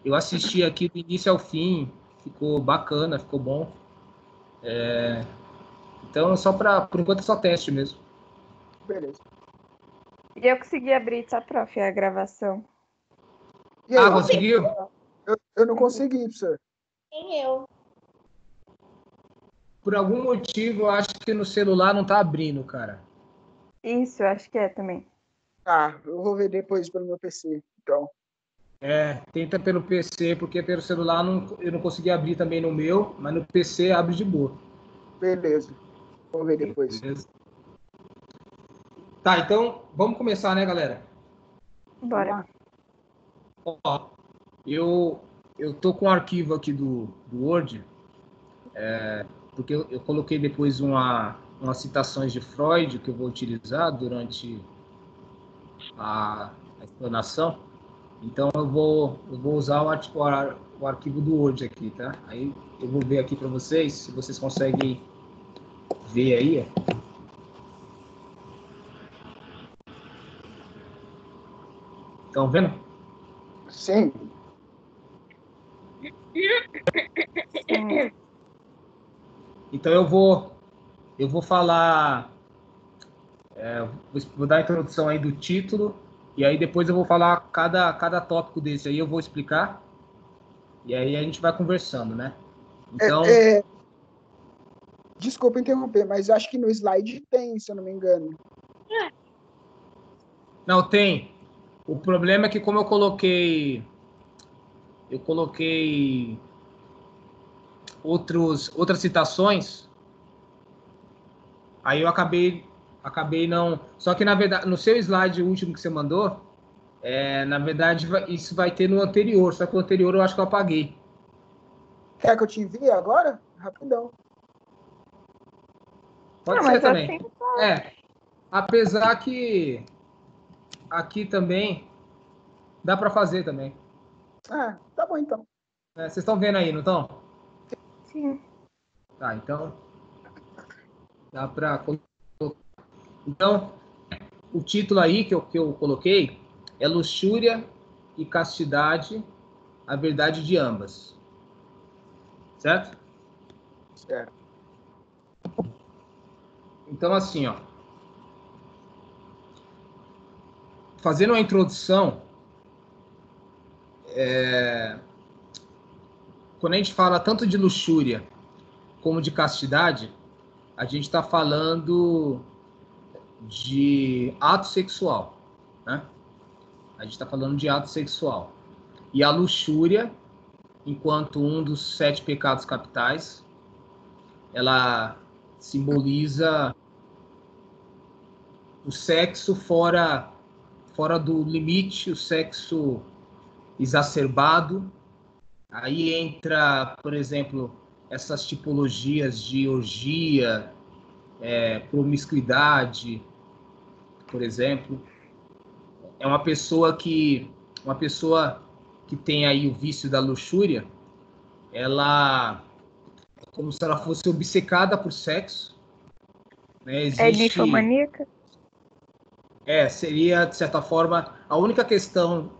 Eu assisti aqui do início ao fim, ficou bacana, ficou bom. Então, por enquanto, é só teste mesmo. Beleza. E eu consegui abrir, tá, prof, a gravação. E aí, conseguiu? Eu não consegui, professor. Nem eu. Por algum motivo, eu acho que no celular não tá abrindo, cara. Isso, eu acho que é também. Ah, eu vou ver depois pelo meu PC, então. Tenta pelo PC, porque pelo celular eu não consegui abrir também no meu, mas no PC abre de boa. Beleza. Vou ver depois. Beleza? Tá, então vamos começar, né, galera? Bora. Ó, eu tô com um arquivo aqui do Word, porque eu coloquei depois umas citações de Freud que eu vou utilizar durante a explanação. Então eu vou usar o arquivo do Word aqui, tá? Aí eu vou ver aqui para vocês, se vocês conseguem ver aí. Estão vendo? Sim. Sim. Então eu vou falar, vou dar a introdução aí do título, e aí depois eu vou falar cada tópico desse aí, eu vou explicar, e aí a gente vai conversando, né? Então... Desculpa interromper, mas acho que no slide tem, se eu não me engano. Não, tem. O problema é que como eu coloquei outras citações, aí eu acabei não... Só que, na verdade, no seu slide último que você mandou, na verdade, isso vai ter no anterior, só que o anterior eu acho que eu apaguei. Quer que eu te envie agora? Rapidão. Pode Não, ser mas também. assim tá. Apesar que aqui também dá para fazer também. Ah, tá bom então. Vocês estão vendo aí, não estão? Sim. Tá, então dá para... Então, o título aí que eu coloquei é Luxúria e Castidade, a verdade de ambas. Certo? Certo. Então, assim, ó. Fazendo uma introdução, quando a gente fala tanto de luxúria como de castidade, a gente está falando de ato sexual, né? A gente está falando de ato sexual. E a luxúria, enquanto um dos 7 pecados capitais, ela simboliza o sexo fora do limite, o sexo exacerbado. Aí entra, por exemplo, essas tipologias de orgia, promiscuidade, por exemplo. É uma pessoa que tem aí o vício da luxúria, ela é como se ela fosse obcecada por sexo, né? É ninfomaníaca? Seria, de certa forma, a única questão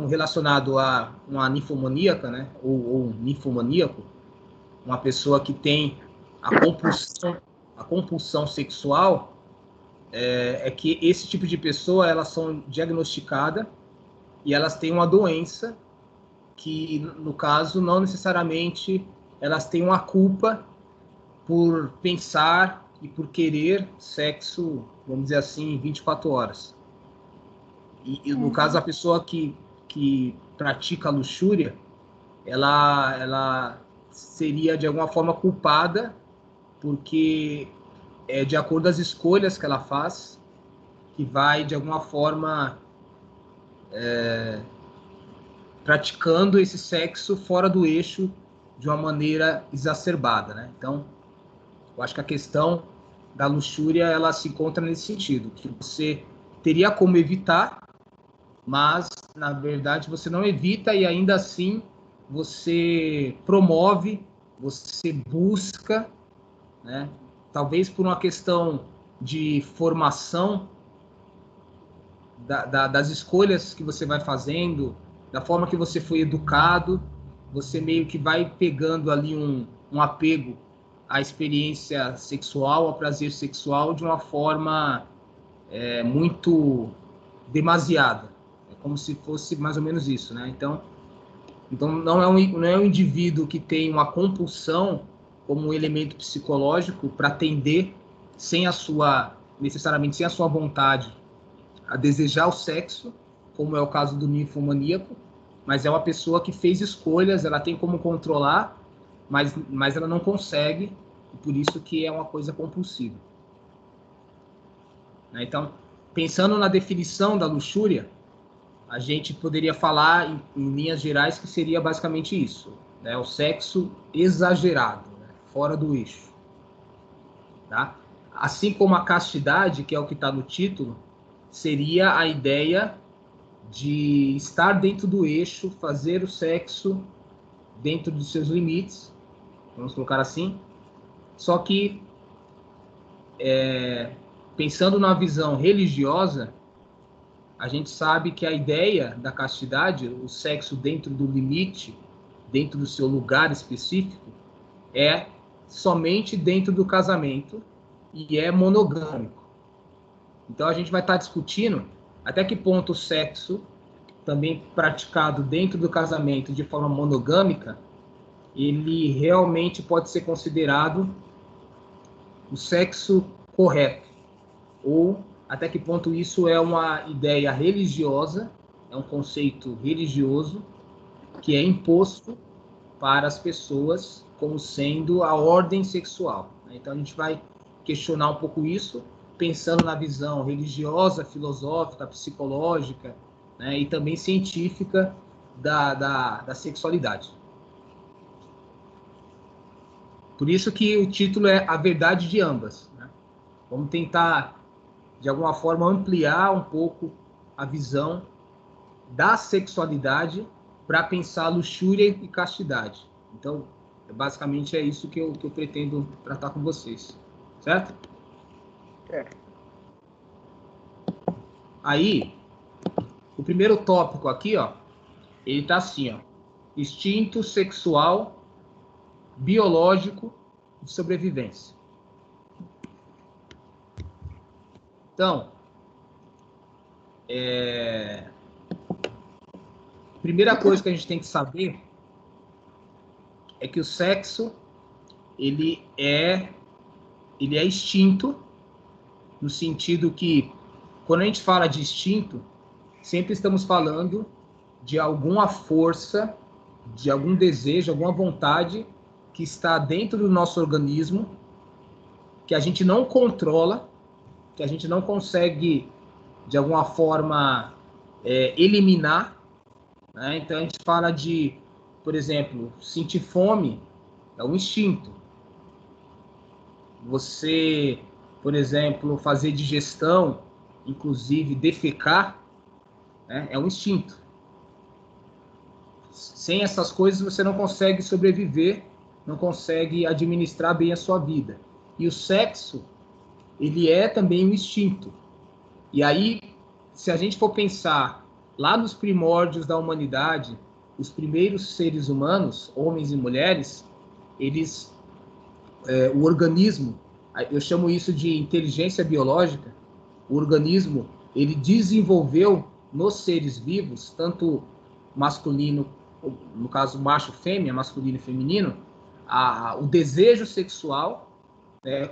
relacionada a uma ninfomaníaca, né? ou um ninfomaníaco, uma pessoa que tem a compulsão sexual, é que esse tipo de pessoa, elas são diagnosticadas e elas têm uma doença que, no caso, não necessariamente elas têm uma culpa por pensar e por querer sexo, vamos dizer assim, 24 horas. E no caso, a pessoa que pratica a luxúria, ela seria, de alguma forma, culpada, porque é de acordo com as escolhas que ela faz, que vai, de alguma forma, praticando esse sexo fora do eixo de uma maneira exacerbada, né? Então, eu acho que a questão da luxúria, ela se encontra nesse sentido, que você teria como evitar, mas, na verdade, você não evita e, ainda assim, você promove, você busca, né? Talvez por uma questão de formação das escolhas que você vai fazendo, da forma que você foi educado, você meio que vai pegando ali um apego à experiência sexual, ao prazer sexual, de uma forma muito demasiada. É como se fosse mais ou menos isso, né? Então não é um indivíduo que tem uma compulsão como um elemento psicológico para atender necessariamente sem a sua vontade a desejar o sexo, como é o caso do ninfomaníaco, mas é uma pessoa que fez escolhas, ela tem como controlar, mas ela não consegue, e por isso que é uma coisa compulsiva. Então, pensando na definição da luxúria, a gente poderia falar, em linhas gerais, que seria basicamente isso, né? O sexo exagerado, né? Fora do eixo. Tá? Assim como a castidade, que é o que está no título, seria a ideia de estar dentro do eixo, fazer o sexo dentro dos seus limites, vamos colocar assim, só que pensando na visão religiosa, a gente sabe que a ideia da castidade, o sexo dentro do limite, dentro do seu lugar específico, é somente dentro do casamento e é monogâmico. Então a gente vai estar discutindo até que ponto o sexo, também praticado dentro do casamento de forma monogâmica, ele realmente pode ser considerado o sexo correto, ou até que ponto isso é uma ideia religiosa, é um conceito religioso que é imposto para as pessoas como sendo a ordem sexual. Então a gente vai questionar um pouco isso, pensando na visão religiosa, filosófica, psicológica, né, e também científica da sexualidade. Por isso que o título é A Verdade de Ambas, né? Vamos tentar, de alguma forma, ampliar um pouco a visão da sexualidade para pensar luxúria e castidade. Então, basicamente é isso que eu pretendo tratar com vocês. Certo? Aí, o primeiro tópico aqui, ó, ele tá assim, ó: instinto sexual, biológico de sobrevivência. Então, primeira coisa que a gente tem que saber é que o sexo ele é instinto, no sentido que, quando a gente fala de instinto, sempre estamos falando de alguma força, de algum desejo, alguma vontade que está dentro do nosso organismo, que a gente não controla, que a gente não consegue, de alguma forma, eliminar, né? Então a gente fala de, por exemplo, sentir fome é um instinto. Você, por exemplo, fazer digestão, inclusive defecar, né, é um instinto. Sem essas coisas você não consegue sobreviver, não consegue administrar bem a sua vida. E o sexo, ele é também um instinto. E aí, se a gente for pensar lá nos primórdios da humanidade, os primeiros seres humanos, homens e mulheres, eles, o organismo, eu chamo isso de inteligência biológica, o organismo, ele desenvolveu nos seres vivos, tanto masculino, no caso macho fêmea, masculino e feminino, o desejo sexual,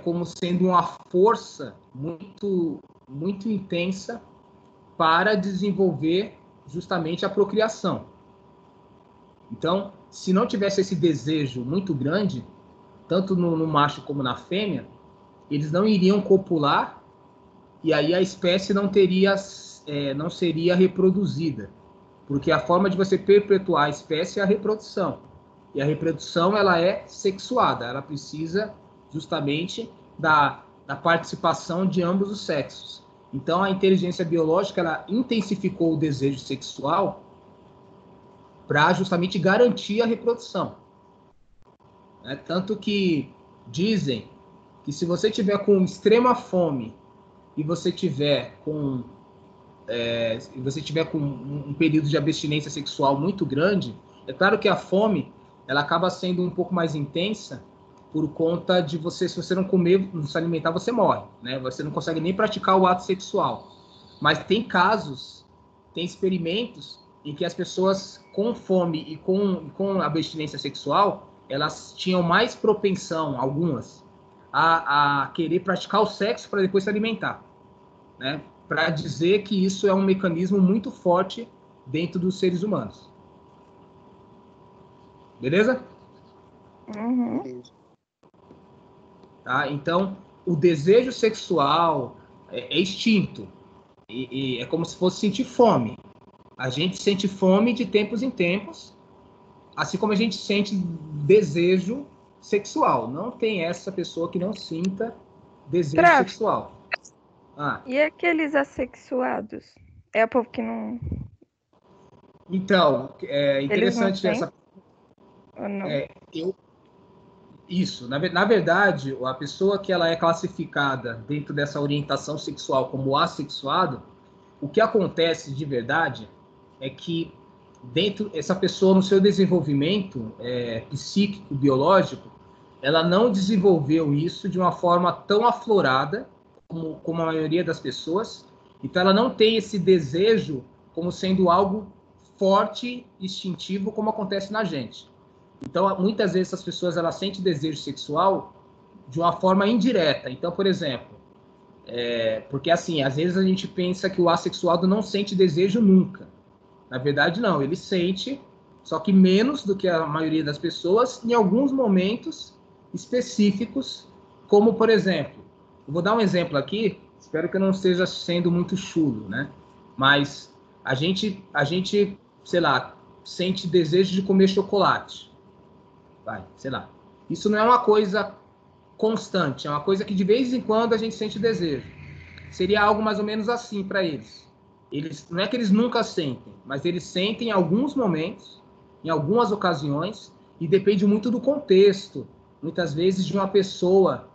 como sendo uma força muito, muito intensa para desenvolver justamente a procriação. Então, se não tivesse esse desejo muito grande, tanto no macho como na fêmea, eles não iriam copular e aí a espécie não seria reproduzida, porque a forma de você perpetuar a espécie é a reprodução. E a reprodução, ela é sexuada, ela precisa justamente da participação de ambos os sexos. Então, a inteligência biológica, ela intensificou o desejo sexual para justamente garantir a reprodução. Tanto que dizem que se você tiver com extrema fome e você tiver com se você tiver com um período de abstinência sexual muito grande, é claro que a fome ela acaba sendo um pouco mais intensa por conta de você, se você não comer, não se alimentar, você morre, né? Você não consegue nem praticar o ato sexual. Mas tem casos, tem experimentos em que as pessoas com fome e com abstinência sexual, elas tinham mais propensão, algumas, a querer praticar o sexo para depois se alimentar, né? Para dizer que isso é um mecanismo muito forte dentro dos seres humanos. Beleza? Uhum. Tá? Então, o desejo sexual é extinto. E é como se fosse sentir fome. A gente sente fome de tempos em tempos, assim como a gente sente desejo sexual. Não tem essa pessoa que não sinta desejo Prof, sexual. e aqueles assexuados? É o povo que não. Então, é Eles não interessante têm? essa. Ou não? Isso, na verdade, a pessoa que ela é classificada dentro dessa orientação sexual como assexuado, o que acontece de verdade é que dentro essa pessoa no seu desenvolvimento psíquico, biológico, ela não desenvolveu isso de uma forma tão aflorada como a maioria das pessoas, então ela não tem esse desejo como sendo algo forte, instintivo, como acontece na gente. Então, muitas vezes as pessoas elas sentem desejo sexual de uma forma indireta. Então, por exemplo, porque assim, às vezes a gente pensa que o assexuado não sente desejo nunca. Na verdade, não. Ele sente, só que menos do que a maioria das pessoas, em alguns momentos específicos, como, por exemplo, eu vou dar um exemplo aqui, espero que eu não esteja sendo muito chulo, né? Mas a gente, sei lá, sente desejo de comer chocolate. Vai, sei lá. Isso não é uma coisa constante, é uma coisa que de vez em quando a gente sente desejo. Seria algo mais ou menos assim para eles. Não é que eles nunca sentem, mas eles sentem em alguns momentos, em algumas ocasiões, e depende muito do contexto. Muitas vezes de uma pessoa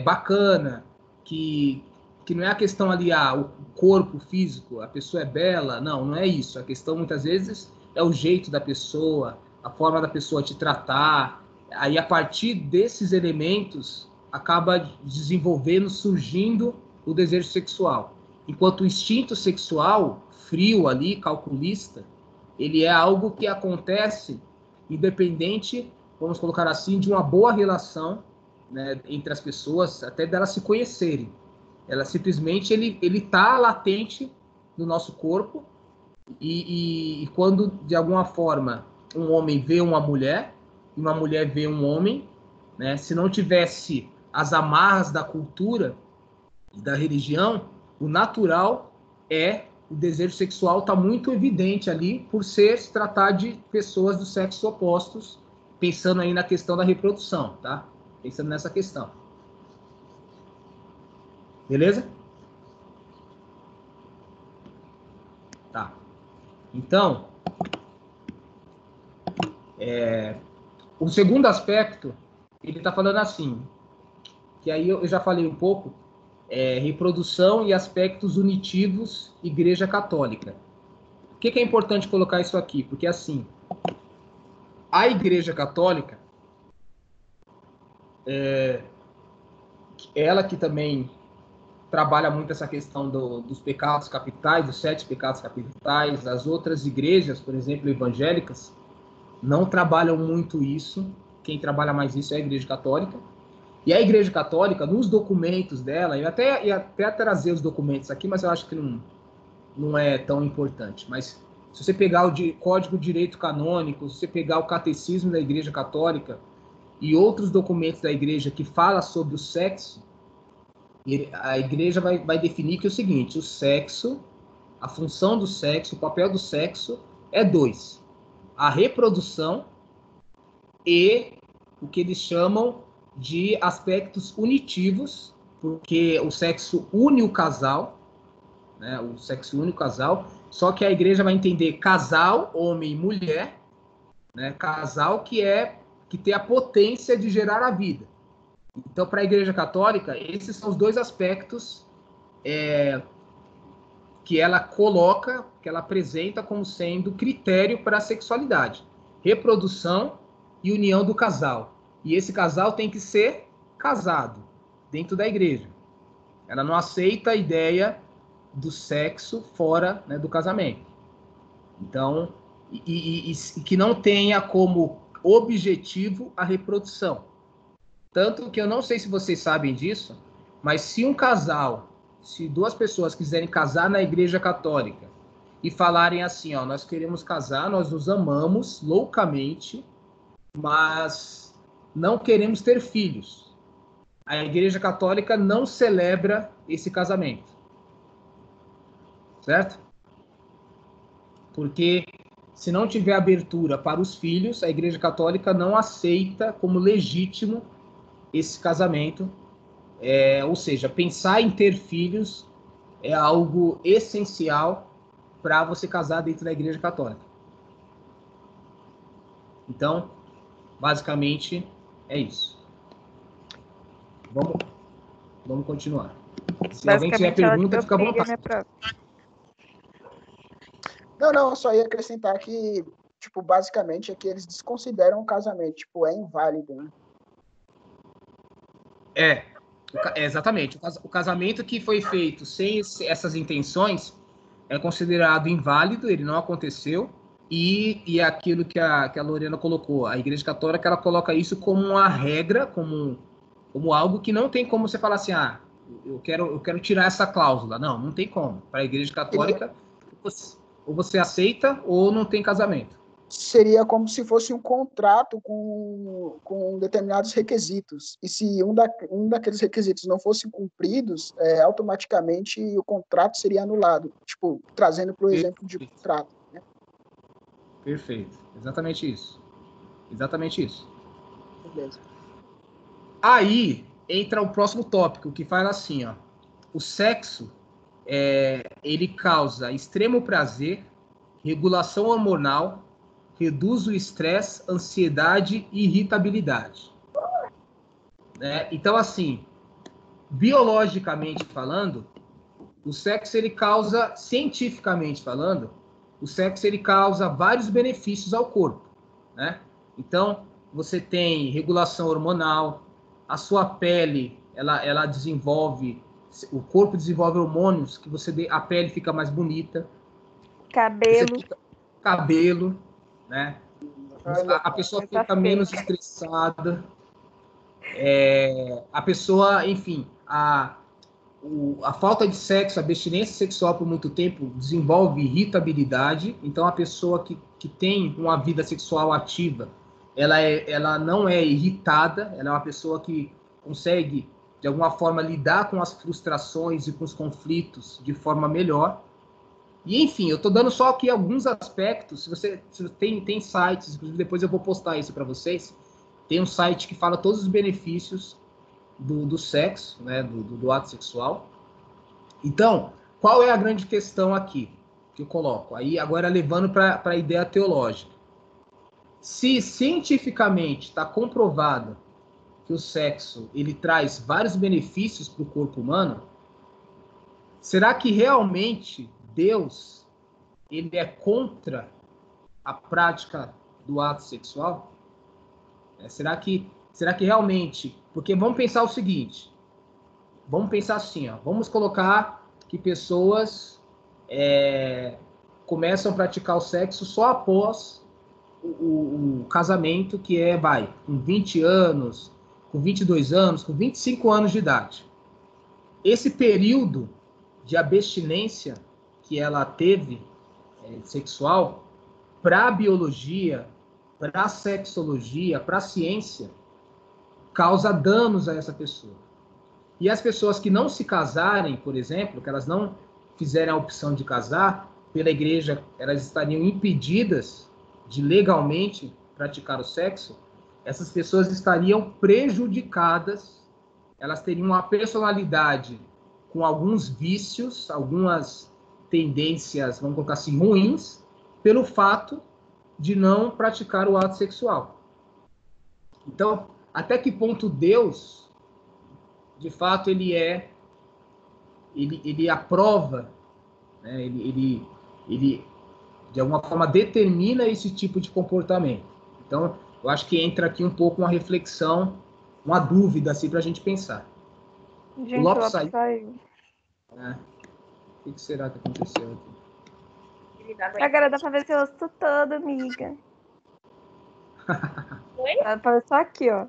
bacana, que não é a questão ali, o corpo físico, a pessoa é bela, não é isso. A questão muitas vezes é o jeito da pessoa, a forma da pessoa te tratar. Aí a partir desses elementos acaba desenvolvendo, surgindo o desejo sexual. Enquanto o instinto sexual, frio ali, calculista, ele é algo que acontece independente, vamos colocar assim, de uma boa relação, né, entre as pessoas, até delas se conhecerem. Ela simplesmente, ele tá latente no nosso corpo e quando, de alguma forma, um homem vê uma mulher e uma mulher vê um homem, né, se não tivesse as amarras da cultura e da religião, o natural o desejo sexual está muito evidente ali por se tratar de pessoas do sexo opostos, pensando aí na questão da reprodução, tá? Pensando nessa questão. Beleza? Tá. Então, o segundo aspecto, ele está falando assim, que aí eu já falei um pouco, reprodução e aspectos unitivos, Igreja Católica. Por que é importante colocar isso aqui? Porque, assim, a Igreja Católica, ela que também trabalha muito essa questão dos pecados capitais, dos 7 pecados capitais, as outras igrejas, por exemplo, evangélicas, não trabalham muito isso. Quem trabalha mais isso é a Igreja Católica. E a Igreja Católica, nos documentos dela, eu ia até trazer os documentos aqui, mas eu acho que não é tão importante. Mas se você pegar o Código de Direito Canônico, se você pegar o Catecismo da Igreja Católica e outros documentos da Igreja que fala sobre o sexo, a Igreja vai definir que é o seguinte: o sexo, a função do sexo, o papel do sexo é 2. A reprodução e o que eles chamam de aspectos unitivos, porque o sexo une o casal, né? O sexo une o casal, só que a igreja vai entender casal, homem e mulher, né? Casal que tem a potência de gerar a vida. Então, para a Igreja Católica, esses são os 2 aspectos que ela coloca, que ela apresenta como sendo critério para a sexualidade: reprodução e união do casal. E esse casal tem que ser casado dentro da igreja. Ela não aceita a ideia do sexo fora, né, do casamento. Então, e que não tenha como objetivo a reprodução. Tanto que eu não sei se vocês sabem disso, mas se um casal, se duas pessoas quiserem casar na igreja católica e falarem assim, ó, nós queremos casar, nós nos amamos loucamente, mas não queremos ter filhos, a igreja católica não celebra esse casamento. Certo? Porque se não tiver abertura para os filhos, a igreja católica não aceita como legítimo esse casamento. Ou seja, pensar em ter filhos é algo essencial para você casar dentro da igreja católica. Então, basicamente, é isso. Vamos continuar. Se alguém tiver pergunta, fica à vontade. Não, eu só ia acrescentar que, tipo, basicamente é que eles desconsideram o casamento, tipo, é inválido, né? Exatamente. O casamento que foi feito sem essas intenções é considerado inválido, ele não aconteceu, e aquilo que a Lorena colocou, a Igreja Católica, ela coloca isso como uma regra, como algo que não tem como você falar assim, eu quero tirar essa cláusula. Não tem como. Para a Igreja Católica, ou você aceita ou não tem casamento. Seria como se fosse um contrato com determinados requisitos. E se um daqueles requisitos não fossem cumpridos, automaticamente o contrato seria anulado. Tipo, trazendo para o exemplo de contrato. Né? Perfeito. Exatamente isso. Exatamente isso. Beleza. Aí entra o próximo tópico, que fala assim, ó. O sexo, ele causa extremo prazer, regulação hormonal, reduz o estresse, ansiedade e irritabilidade. Né? Então, assim, biologicamente falando, o sexo, ele causa, cientificamente falando, o sexo, ele causa vários benefícios ao corpo. Né? Então, você tem regulação hormonal, a sua pele, ela desenvolve, o corpo desenvolve hormônios que a pele fica mais bonita. Cabelo, né? A pessoa fica menos estressada. A pessoa, enfim, a falta de sexo, a abstinência sexual por muito tempo desenvolve irritabilidade. Então, a pessoa que tem uma vida sexual ativa, ela não é irritada, ela é uma pessoa que consegue, de alguma forma, lidar com as frustrações e com os conflitos de forma melhor. E, enfim, eu estou dando só aqui alguns aspectos. Se você tem sites, inclusive depois eu vou postar isso para vocês. Tem um site que fala todos os benefícios do sexo, né, do ato sexual. Então, qual é a grande questão aqui que eu coloco? Aí, agora levando para a ideia teológica. Se cientificamente está comprovado que o sexo ele traz vários benefícios para o corpo humano, será que realmente Deus ele é contra a prática do ato sexual? Será que realmente... Porque vamos pensar o seguinte, vamos pensar assim, ó, vamos colocar que pessoas começam a praticar o sexo só após o casamento, que com 20 anos, com 22 anos, com 25 anos de idade. Esse período de abstinência que ela teve sexual, para a biologia, para a sexologia, para a ciência, causa danos a essa pessoa. E as pessoas que não se casarem, por exemplo, que elas não fizerem a opção de casar, pela igreja, elas estariam impedidas de legalmente praticar o sexo, essas pessoas estariam prejudicadas, elas teriam uma personalidade com alguns vícios, algumas tendências, vamos colocar assim, ruins, pelo fato de não praticar o ato sexual. Então, até que ponto Deus, de fato, ele aprova né? Ele, de alguma forma, determina esse tipo de comportamento. Então, eu acho que entra aqui um pouco uma reflexão, uma dúvida assim, para a gente pensar. Gente, O o Lopes Lopes saiu. né? O que será que aconteceu aqui? Agora dá pra ver seu rosto todo, amiga. Oi? Dá pra ver só aqui, ó.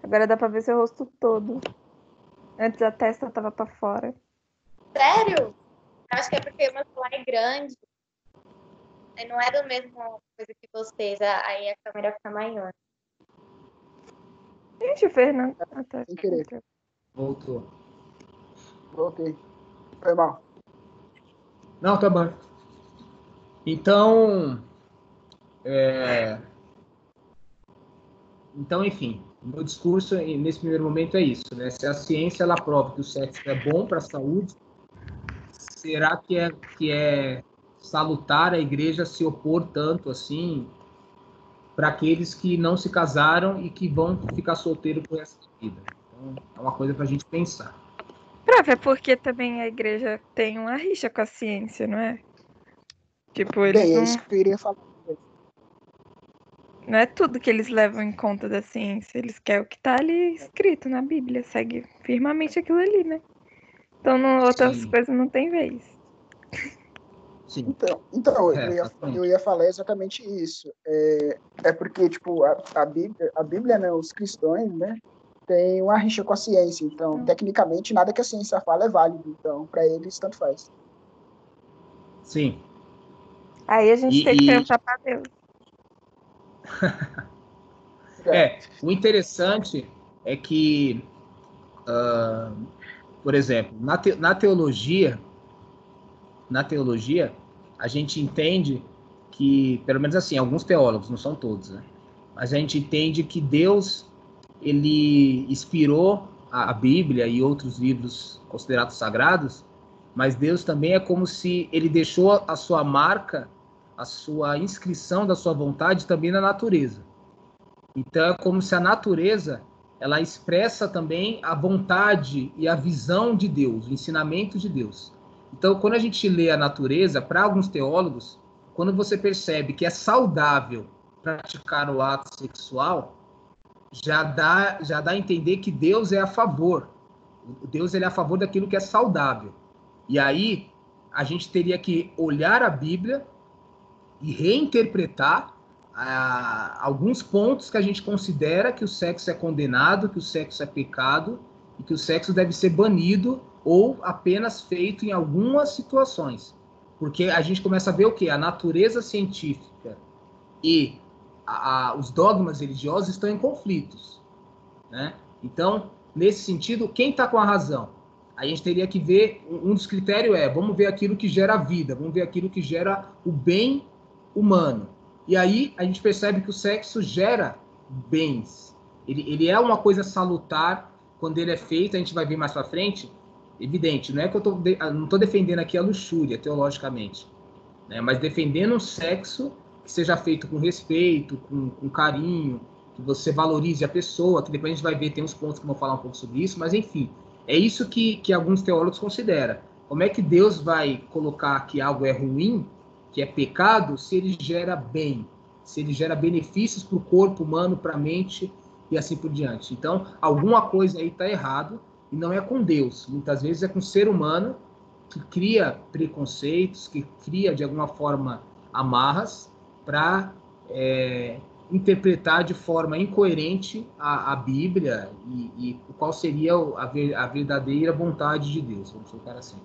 Agora dá pra ver seu rosto todo. Antes a testa tava pra fora. Sério? Acho que é porque o meu celular é grande. Aí não é do mesmo coisa que vocês. Aí a câmera fica maior. Gente, o Fernando. Ah, tá. Sem querer. Voltou. Voltei. Foi mal. Não, tá bom. Então, enfim, o meu discurso nesse primeiro momento é isso, né? Se a ciência ela prova que o sexo é bom para a saúde, será que é salutar a igreja se opor tanto assim para aqueles que não se casaram e que vão ficar solteiros por essa vida? Então, é uma coisa para a gente pensar. Prof, é porque também a igreja tem uma rixa com a ciência, não é? Tipo, eles Bem, é não. isso que eu iria falar. Não é tudo que eles levam em conta da ciência. Eles querem o que tá ali escrito na Bíblia. Segue firmemente aquilo ali, né? Então, outras Sim. coisas não tem vez. Sim. Então Exatamente. eu ia falar exatamente isso. É porque, tipo, a Bíblia, né, os cristãos, né, tem uma rixa com a ciência. Então, tecnicamente, nada que a ciência fala é válido. Então, para eles, tanto faz. Sim. Aí a gente tem que perguntar pra Deus. O interessante é que, por exemplo, na teologia, a gente entende que, pelo menos assim, alguns teólogos, não são todos, né? Mas a gente entende que Deus, ele inspirou a Bíblia e outros livros considerados sagrados, mas Deus também é como se ele deixou a sua marca, a sua inscrição da sua vontade também na natureza. Então é como se a natureza ela expressa também a vontade e a visão de Deus, o ensinamento de Deus. Então, quando a gente lê a natureza, para alguns teólogos, quando você percebe que é saudável praticar o ato sexual, já dá a entender que Deus é a favor. Deus ele é a favor daquilo que é saudável. E aí a gente teria que olhar a Bíblia e reinterpretar alguns pontos que a gente considera que o sexo é condenado, que o sexo é pecado e que o sexo deve ser banido ou apenas feito em algumas situações. Porque a gente começa a ver o quê? A natureza científica e os dogmas religiosos estão em conflitos, né? Então, nesse sentido, quem está com a razão? A gente teria que ver, um dos critérios vamos ver aquilo que gera vida, vamos ver aquilo que gera o bem humano. E aí a gente percebe que o sexo gera bens. Ele é uma coisa salutar quando ele é feito, a gente vai ver mais para frente. Evidente, não é que eu não estou defendendo aqui a luxúria teologicamente, né? Mas defendendo um sexo que seja feito com respeito, com carinho, que você valorize a pessoa, que depois a gente vai ver, tem uns pontos que vão falar um pouco sobre isso, mas enfim, é isso que alguns teólogos consideram. Como é que Deus vai colocar que algo é ruim, que é pecado, se ele gera bem, se ele gera benefícios para o corpo humano, para a mente e assim por diante. Então, alguma coisa aí está errado, e não é com Deus, muitas vezes é com o ser humano que cria preconceitos, que cria de alguma forma amarras para interpretar de forma incoerente a Bíblia e qual seria a verdadeira vontade de Deus, vamos colocar assim.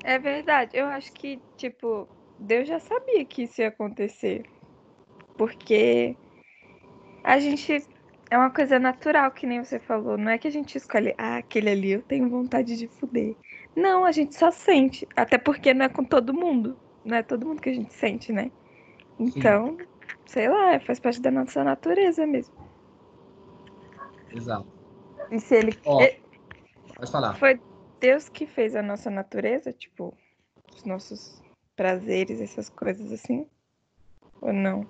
É verdade. Eu acho que, tipo, Deus já sabia que isso ia acontecer. Porque a gente. É uma coisa natural, que nem você falou. Não é que a gente escolhe, aquele ali eu tenho vontade de fuder. Não, a gente só sente. Até porque não é com todo mundo. Não é todo mundo que a gente sente, né? Então, sei lá, faz parte da nossa natureza mesmo. Exato. E se ele. Pode falar. Foi Deus que fez a nossa natureza, tipo, os nossos prazeres, essas coisas assim? Ou não?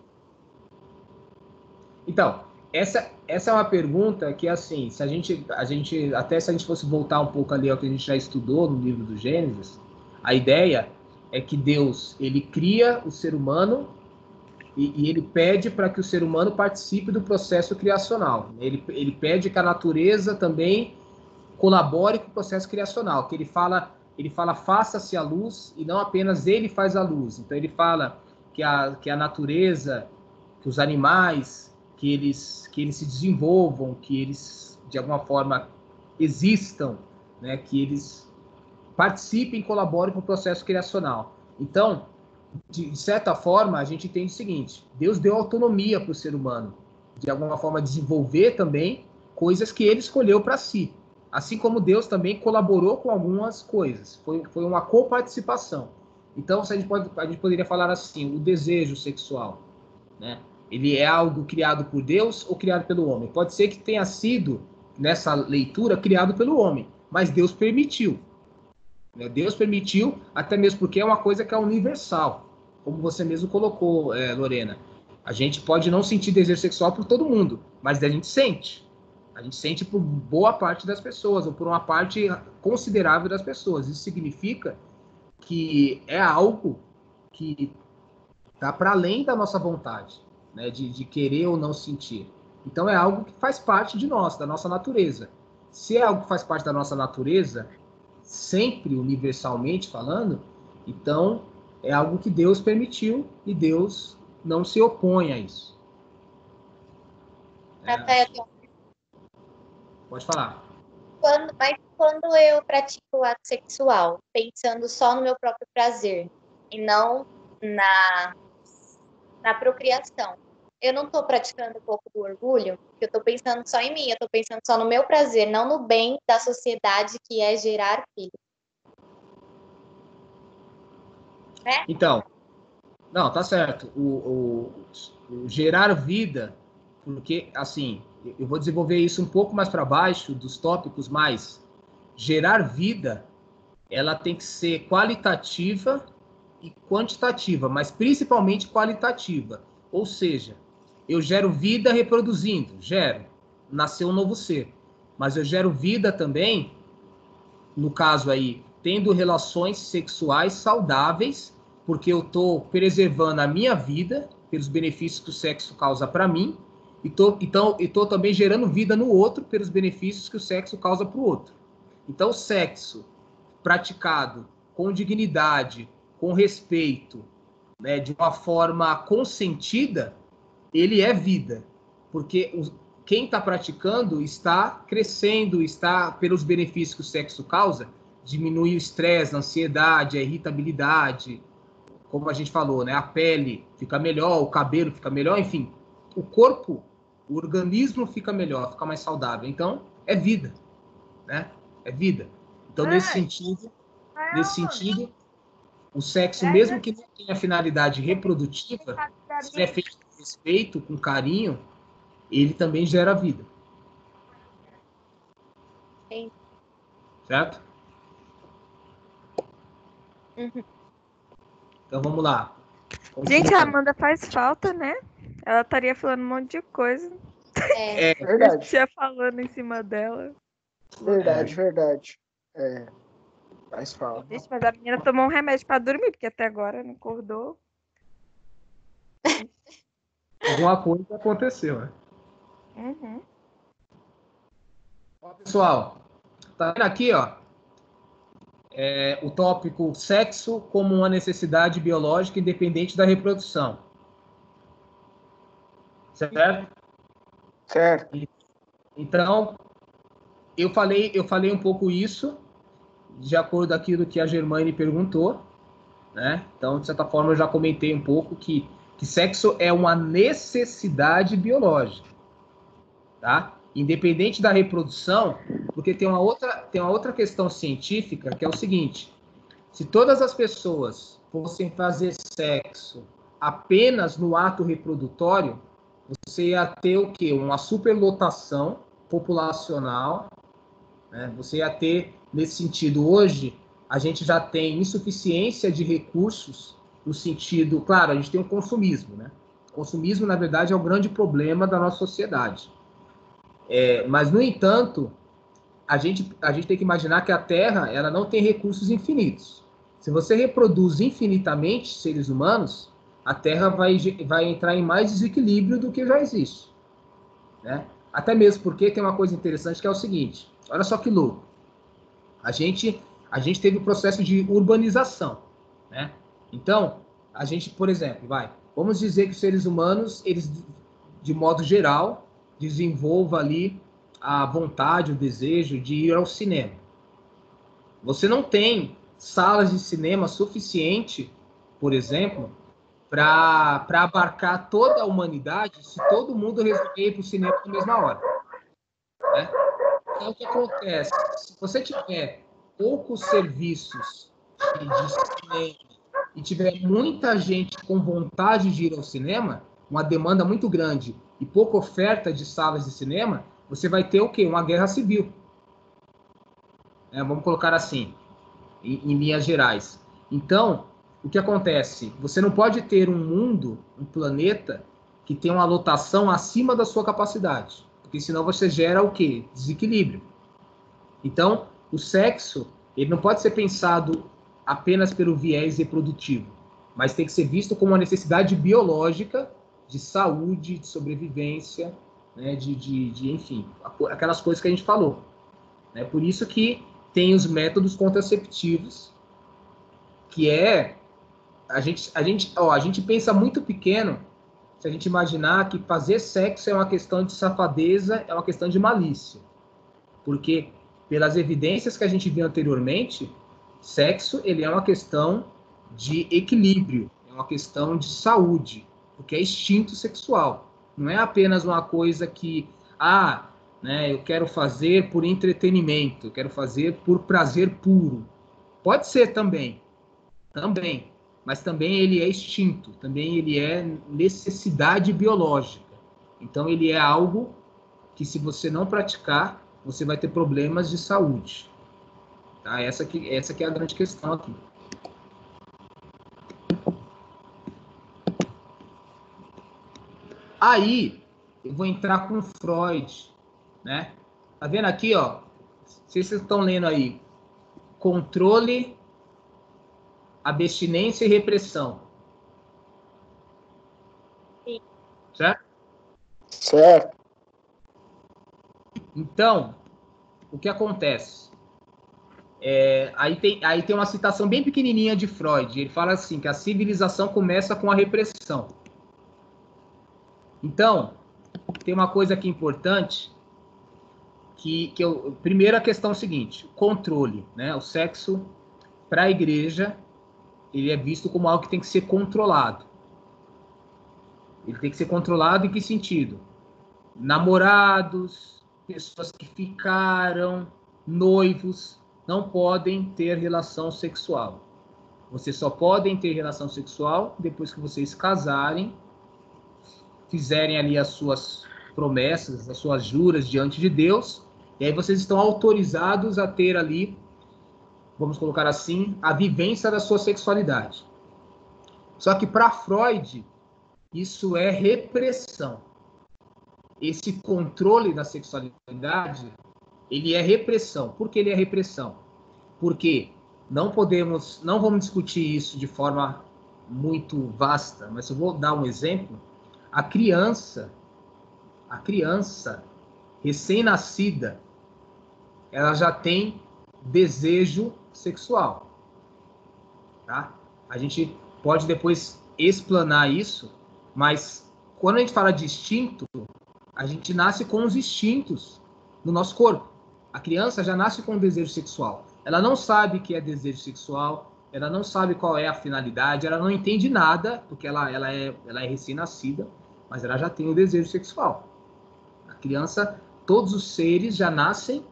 Então, essa é uma pergunta que, assim, até se a gente fosse voltar um pouco ali ao que a gente já estudou no livro do Gênesis, A ideia é que Deus, ele cria o ser humano e ele pede para que o ser humano participe do processo criacional. Ele pede que a natureza também colabore com o processo criacional, que ele fala faça-se a luz, e não apenas ele faz a luz. Então ele fala que a natureza, que os animais, que eles se desenvolvam, que eles, de alguma forma, existam, né? Que eles participem e colaborem com o processo criacional. Então, de certa forma, a gente entende o seguinte: Deus deu autonomia para o ser humano, de alguma forma, desenvolver também coisas que ele escolheu para si. Assim como Deus também colaborou com algumas coisas. Foi uma coparticipação. Então, a gente poderia falar assim, o desejo sexual, né? Ele é algo criado por Deus ou criado pelo homem? Pode ser que tenha sido, nessa leitura, criado pelo homem, mas Deus permitiu. Deus permitiu, até mesmo porque é uma coisa que é universal, como você mesmo colocou, Lorena. A gente pode não sentir desejo sexual por todo mundo, mas a gente sente. A gente sente por boa parte das pessoas, ou por uma parte considerável das pessoas. Isso significa que é algo que está para além da nossa vontade, né, de querer ou não sentir. Então é algo que faz parte de nós, da nossa natureza. Se é algo que faz parte da nossa natureza, sempre universalmente falando, então é algo que Deus permitiu e Deus não se opõe a isso. Pode falar. Quando eu pratico o ato sexual, pensando só no meu próprio prazer e não na procriação, eu não estou praticando um pouco do orgulho, porque eu estou pensando só em mim, eu estou pensando só no meu prazer, não no bem da sociedade, que é gerar filhos. Né? Então, não, tá certo. O gerar vida, porque, assim, eu vou desenvolver isso um pouco mais para baixo dos tópicos, mas gerar vida, ela tem que ser qualitativa e quantitativa, mas principalmente qualitativa. Ou seja, eu gero vida reproduzindo, nasceu um novo ser. Mas eu gero vida também, no caso aí, tendo relações sexuais saudáveis, porque eu estou preservando a minha vida pelos benefícios que o sexo causa para mim, e estou também gerando vida no outro pelos benefícios que o sexo causa para o outro. Então, o sexo praticado com dignidade, com respeito, né, de uma forma consentida, ele é vida, porque quem está praticando está crescendo, está, pelos benefícios que o sexo causa, diminui o estresse, a ansiedade, a irritabilidade, como a gente falou, né, a pele fica melhor, o cabelo fica melhor, enfim, o corpo, o organismo fica melhor, fica mais saudável. Então, é vida, né? É vida. Então, nesse sentido, o sexo, mesmo que não tenha finalidade reprodutiva, se ele é feito com respeito, com carinho, ele também gera vida. Sim. Certo? Uhum. Então, vamos lá. Gente, a Amanda faz falta, né? Ela estaria falando um monte de coisa. É verdade. Já falando em cima dela. Verdade. Faz falta. Gente, mas a menina tomou um remédio pra dormir, porque até agora não acordou. Alguma coisa aconteceu, né? Uhum. Ó, pessoal, tá vendo aqui, ó? O tópico sexo como uma necessidade biológica independente da reprodução. Certo? Certo. Então, eu falei um pouco isso, de acordo com aquilo que a Germaine perguntou, né? Então, de certa forma, eu já comentei um pouco que sexo é uma necessidade biológica, tá? Independente da reprodução, porque tem uma outra questão científica, que é o seguinte: se todas as pessoas fossem fazer sexo apenas no ato reprodutório, você ia ter o quê? Uma superlotação populacional, né? Você ia ter, nesse sentido, hoje, a gente já tem insuficiência de recursos, no sentido, claro, a gente tem o consumismo, né? O consumismo, na verdade, é o grande problema da nossa sociedade. Mas, no entanto, a gente tem que imaginar que a Terra, ela não tem recursos infinitos. Se você reproduz infinitamente seres humanos, a Terra vai entrar em mais desequilíbrio do que já existe, né? Até mesmo porque tem uma coisa interessante que é o seguinte, olha só que louco. A gente teve o processo de urbanização, né? Então, a gente, por exemplo, vamos dizer que os seres humanos, eles, de modo geral, desenvolvam ali a vontade, o desejo de ir ao cinema. Você não tem salas de cinema suficiente, por exemplo, para abarcar toda a humanidade se todo mundo resolver ir para o cinema na mesma hora, né? Então, o que acontece? Se você tiver poucos serviços de cinema e tiver muita gente com vontade de ir ao cinema, uma demanda muito grande e pouca oferta de salas de cinema, você vai ter o quê? Uma guerra civil. Vamos colocar assim, em linhas gerais. Então, o que acontece? Você não pode ter um mundo, um planeta, que tem uma lotação acima da sua capacidade. Porque senão você gera o quê? Desequilíbrio. Então, o sexo, ele não pode ser pensado apenas pelo viés reprodutivo, mas tem que ser visto como uma necessidade biológica de saúde, de sobrevivência, né, enfim, aquelas coisas que a gente falou. Né? Por isso que tem os métodos contraceptivos, que a gente pensa muito pequeno se a gente imaginar que fazer sexo é uma questão de safadeza, é uma questão de malícia. Porque, pelas evidências que a gente viu anteriormente, sexo ele é uma questão de equilíbrio, é uma questão de saúde, porque é instinto sexual. Não é apenas uma coisa que, né, eu quero fazer por entretenimento, eu quero fazer por prazer puro. Pode ser também, mas também ele é instinto, também ele é necessidade biológica. Então ele é algo que, se você não praticar, você vai ter problemas de saúde. Tá? Essa que é a grande questão aqui. Aí, eu vou entrar com Freud, né? Tá vendo aqui, ó? Vocês estão lendo aí. Controle, abstinência e repressão. Sim. Certo? Certo. Então, o que acontece? Aí tem uma citação bem pequenininha de Freud. Ele fala assim, que a civilização começa com a repressão. Então, tem uma coisa aqui importante, primeiro a questão é o seguinte, controle, né? O sexo, para a igreja, ele é visto como algo que tem que ser controlado. Ele tem que ser controlado em que sentido? Namorados, pessoas que ficaram, noivos, não podem ter relação sexual. Vocês só podem ter relação sexual depois que vocês casarem, fizerem ali as suas promessas, as suas juras diante de Deus, e aí vocês estão autorizados a ter ali, vamos colocar assim, a vivência da sua sexualidade. Só que para Freud, isso é repressão. Esse controle da sexualidade, ele é repressão. Por que ele é repressão? Porque não vamos discutir isso de forma muito vasta, mas eu vou dar um exemplo. A criança recém-nascida, ela já tem desejo sexual, tá? A gente pode depois explanar isso, mas quando a gente fala de instinto, a gente nasce com os instintos no nosso corpo. A criança já nasce com desejo sexual. Ela não sabe o que é desejo sexual, ela não sabe qual é a finalidade, ela não entende nada, porque ela é recém-nascida, mas ela já tem o desejo sexual. A criança, todos os seres já nascem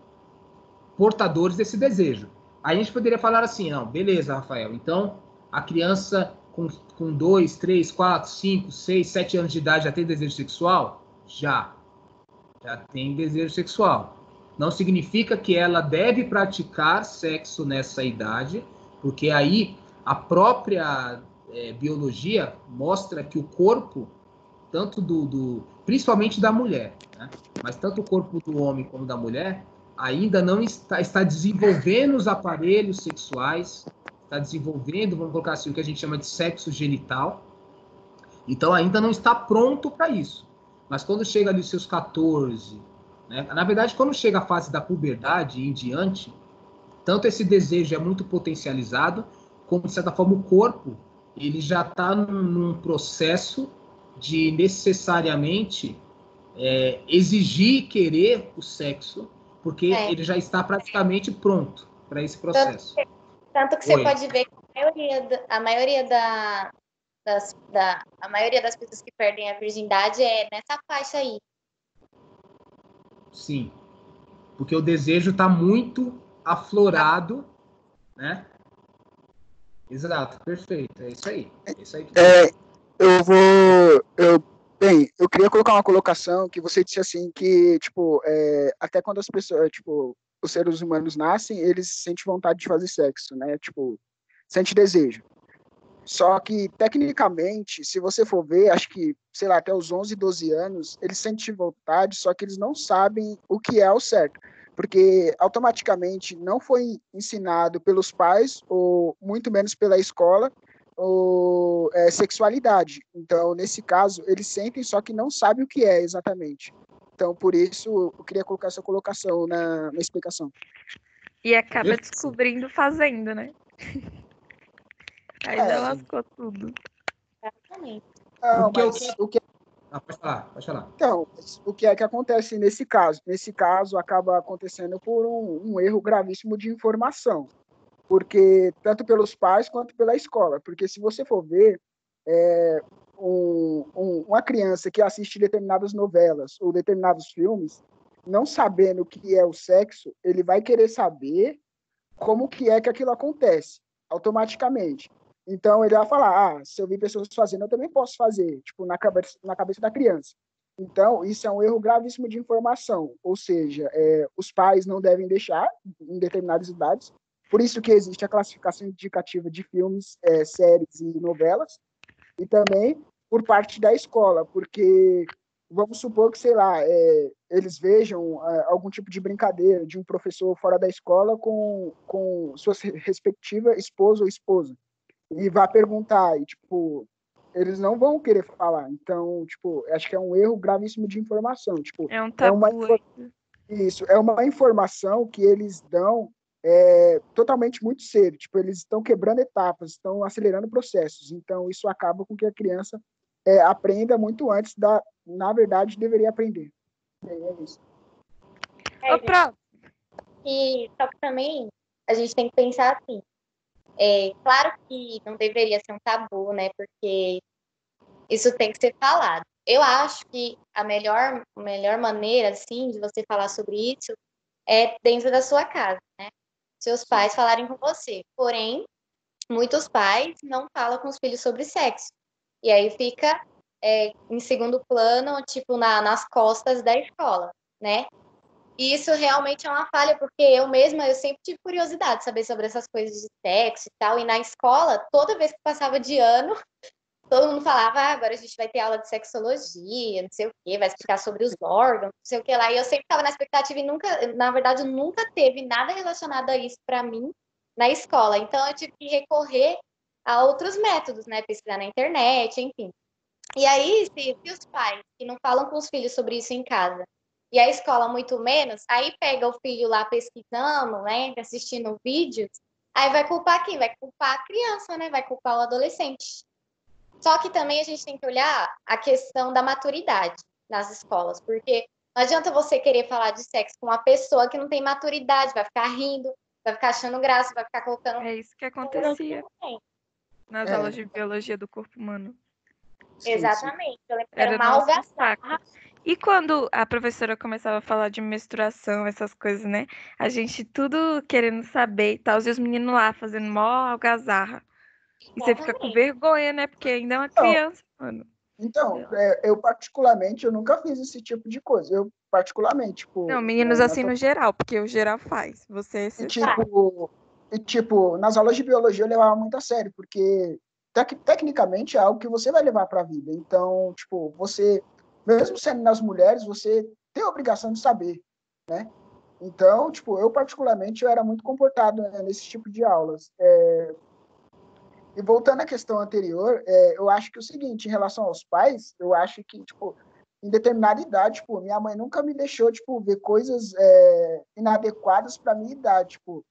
portadores desse desejo. Aí a gente poderia falar assim, não, beleza, Rafael, então a criança com 2, 3, 4, 5, 6, 7 anos de idade já tem desejo sexual? Já tem desejo sexual. Não significa que ela deve praticar sexo nessa idade, porque aí a própria biologia mostra que o corpo, tanto principalmente da mulher, né? Mas tanto o corpo do homem como da mulher, ainda não está desenvolvendo os aparelhos sexuais, desenvolvendo, vamos colocar assim, o que a gente chama de sexo genital. Então ainda não está pronto para isso. Mas quando chega ali os seus 14, né? Na verdade, quando chega a fase da puberdade e em diante, tanto esse desejo é muito potencializado, como, de certa forma, o corpo ele já está num processo de necessariamente exigir e querer o sexo, porque ele já está praticamente pronto para esse processo. Tanto que você pode ver que a maioria das pessoas que perdem a virgindade é nessa faixa aí. Sim, porque o desejo está muito aflorado, né? Exato, perfeito, é isso aí. É isso aí que Bem, eu queria colocar uma colocação que você disse assim que, tipo, até quando as pessoas, tipo, os seres humanos nascem, eles sentem vontade de fazer sexo, né? Tipo, sente desejo. Só que, tecnicamente, se você for ver, acho que, sei lá, até os 11, 12 anos, eles sentem vontade, só que eles não sabem o que é o certo. Porque, automaticamente, não foi ensinado pelos pais, ou muito menos pela escola, ou sexualidade. Então, nesse caso, eles sentem, só que não sabem o que é exatamente. Então, por isso, eu queria colocar essa colocação na explicação. E acaba descobrindo fazendo, né? Aí já lascou tudo. Exatamente. Não, pode falar. Então, o que é que acontece nesse caso? Nesse caso, acaba acontecendo por um erro gravíssimo de informação, porque tanto pelos pais quanto pela escola. Porque se você for ver, uma criança que assiste determinadas novelas ou determinados filmes, não sabendo o que é o sexo, ele vai querer saber como que é que aquilo acontece, automaticamente. Então, ele vai falar, se eu vi pessoas fazendo, eu também posso fazer, tipo, na cabeça da criança. Então, isso é um erro gravíssimo de informação, ou seja, os pais não devem deixar em determinadas idades, por isso que existe a classificação indicativa de filmes, séries e novelas, e também por parte da escola, porque vamos supor que, sei lá, eles vejam algum tipo de brincadeira de um professor fora da escola com sua respectiva esposa ou esposa, e vá perguntar, e, tipo, eles não vão querer falar. Então, tipo, acho que é um erro gravíssimo de informação. Tipo, é um tabu. Isso, é uma informação que eles dão totalmente muito cedo. Tipo, eles estão quebrando etapas, estão acelerando processos. Então, isso acaba com que a criança aprenda muito antes na verdade, deveria aprender. É isso. E só que também a gente tem que pensar assim. Claro que não deveria ser um tabu, né? Porque isso tem que ser falado. Eu acho que a melhor maneira, assim, de você falar sobre isso é dentro da sua casa, né? Seus pais falarem com você. Porém, muitos pais não falam com os filhos sobre sexo. E aí fica em segundo plano, tipo, nas costas da escola, né? E isso realmente é uma falha, porque eu sempre tive curiosidade de saber sobre essas coisas de sexo e tal. E na escola, toda vez que passava de ano, todo mundo falava, agora a gente vai ter aula de sexologia, não sei o quê, vai explicar sobre os órgãos, não sei o que lá. E eu sempre estava na expectativa e na verdade, nunca teve nada relacionado a isso para mim na escola. Então, eu tive que recorrer a outros métodos, né? Pesquisar na internet, enfim. E aí, se os pais que não falam com os filhos sobre isso em casa, e a escola muito menos, aí pega o filho lá pesquisando, né? Assistindo vídeos, aí vai culpar quem? Vai culpar a criança, né? Vai culpar o adolescente. Só que também a gente tem que olhar a questão da maturidade nas escolas, porque não adianta você querer falar de sexo com uma pessoa que não tem maturidade, vai ficar rindo, vai ficar achando graça, vai ficar colocando... É isso que acontecia nas aulas de biologia do corpo humano. Exatamente. Eu lembro que era uma algazarra. E quando a professora começava a falar de menstruação, essas coisas, né? A gente tudo querendo saber e tal, e os meninos lá fazendo mó algazarra. E você fica com vergonha, né? Porque ainda é uma criança, mano. Então, eu particularmente, eu nunca fiz esse tipo de coisa. Eu particularmente, tipo... Não, meninos assim no geral, porque o geral faz. Você nas aulas de biologia eu levava muito a sério, porque tecnicamente é algo que você vai levar para a vida. Então, tipo, você, mesmo sendo nas mulheres, você tem a obrigação de saber, né? Então, tipo, eu particularmente eu era muito comportado, né, nesse tipo de aulas. E voltando à questão anterior, eu acho que é o seguinte, em relação aos pais, eu acho que, tipo, em determinada idade, tipo, minha mãe nunca me deixou, tipo, ver coisas inadequadas para minha idade, tipo,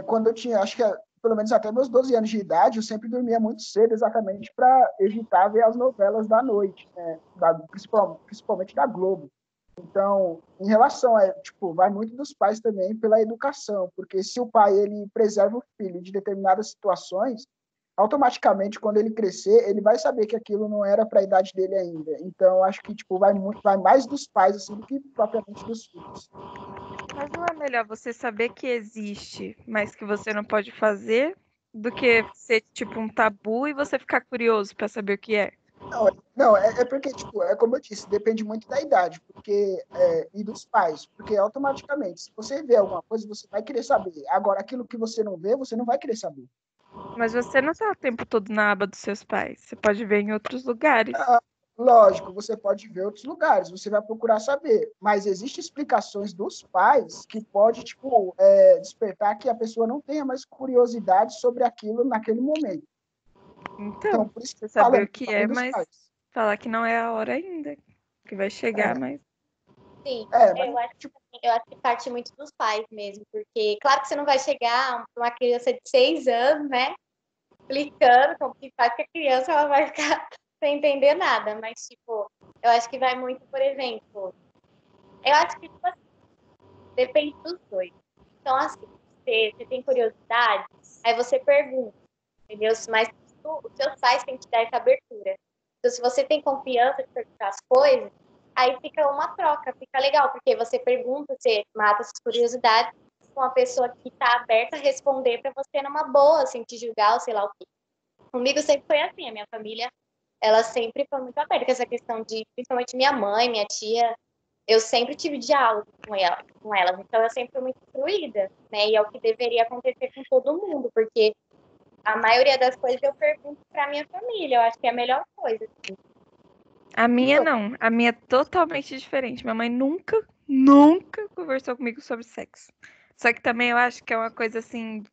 quando eu tinha, acho que pelo menos até meus 12 anos de idade, eu sempre dormia muito cedo, exatamente para evitar ver as novelas da noite, né, principalmente da Globo. Então, em relação a, tipo, vai muito dos pais também pela educação, porque se o pai ele preserva o filho de determinadas situações, automaticamente quando ele crescer, ele vai saber que aquilo não era para a idade dele ainda. Então, acho que tipo vai mais dos pais assim do que propriamente dos filhos. Mas não é melhor você saber que existe, mas que você não pode fazer, do que ser tipo um tabu e você ficar curioso para saber o que é? Não, porque, tipo, é como eu disse, depende muito da idade e dos pais, porque automaticamente, se você vê alguma coisa, você vai querer saber. Agora, aquilo que você não vê, você não vai querer saber. Mas você não tá o tempo todo na aba dos seus pais. Você pode ver em outros lugares. Lógico, você pode ver outros lugares, você vai procurar saber, mas existem explicações dos pais que pode, tipo, despertar que a pessoa não tenha mais curiosidade sobre aquilo naquele momento. Então, por isso que você eu saber o falo, que além é, dos mas pais. falar que não é a hora ainda. Que vai chegar, mas. Sim, Mas, eu acho que parte muito dos pais mesmo, porque claro que você não vai chegar para uma criança de 6 anos, né, explicando como que faz que a criança ela vai ficar sem entender nada, mas tipo, eu acho que vai muito, por exemplo, eu acho que tipo, assim, depende dos dois. Então, assim, você tem curiosidade, aí você pergunta, entendeu? Mas os seus pais têm que te dar essa abertura. Então, se você tem confiança de perguntar as coisas, aí fica uma troca, fica legal, porque você pergunta, você mata essas curiosidades com uma pessoa que está aberta a responder para você numa boa, sem te julgar ou sei lá o quê. Comigo sempre foi assim, a minha família, ela sempre foi muito aberta com essa questão de, principalmente minha mãe, minha tia, eu sempre tive diálogo com elas, então eu sempre fui muito fluida, né? E é o que deveria acontecer com todo mundo, porque a maioria das coisas eu pergunto para minha família, eu acho que é a melhor coisa. A minha não. A minha é totalmente diferente. Minha mãe nunca conversou comigo sobre sexo. Só que também eu acho que é uma coisa assim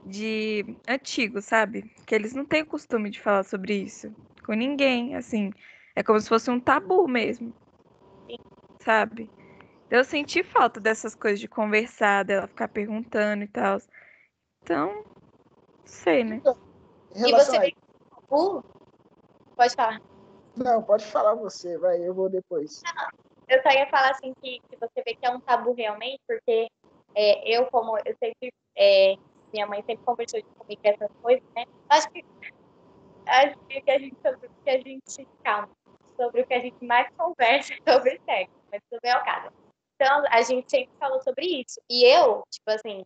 de antigo, sabe? Que eles não têm o costume de falar sobre isso com ninguém, assim. É como se fosse um tabu mesmo, sabe? Eu senti falta dessas coisas de conversar, dela ficar perguntando e tal. Então, não sei, né? então, em E relação você a vê que pode falar. Não, pode falar você, vai, eu vou depois. Eu só ia falar assim que você vê que é um tabu realmente, porque como eu sempre, minha mãe sempre conversou comigo essas coisas, né? Acho que a gente sobre o que a gente calma, sobre o que a gente mais conversa sobre sexo, mas isso não é o caso. Então, a gente sempre falou sobre isso. E eu, tipo assim,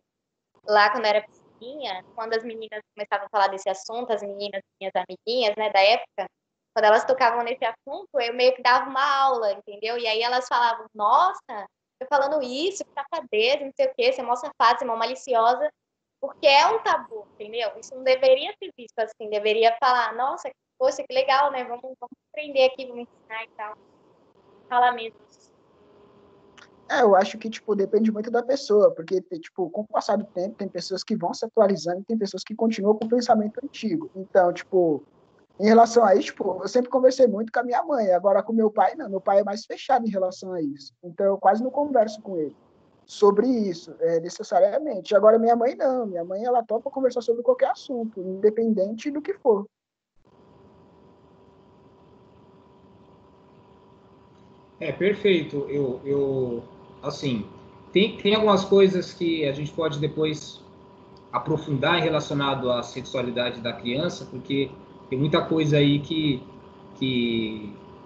lá quando eu era pequenininha, quando as meninas começavam a falar desse assunto, as meninas, minhas amiguinhas, né, da época, quando elas tocavam nesse assunto, eu meio que dava uma aula, entendeu? E aí elas falavam, nossa, eu falando isso, que safadeza, não sei o quê, você é mó safada, você é mó maliciosa, porque é um tabu, entendeu? Isso não deveria ser visto assim, deveria falar, nossa, poxa, que legal, né? Vamos aprender aqui, vamos ensinar e tal. Fala mesmo. Eu acho que, tipo, depende muito da pessoa, porque, tipo, com o passar do tempo, tem pessoas que vão se atualizando e tem pessoas que continuam com o pensamento antigo. Então, tipo, em relação a isso, tipo, eu sempre conversei muito com a minha mãe, agora com meu pai, não, meu pai é mais fechado em relação a isso. Então, eu quase não converso com ele sobre isso, necessariamente. Agora, minha mãe não, minha mãe, ela topa conversar sobre qualquer assunto, independente do que for. Perfeito. Assim, tem algumas coisas que a gente pode depois aprofundar relacionado à sexualidade da criança, porque tem muita coisa aí que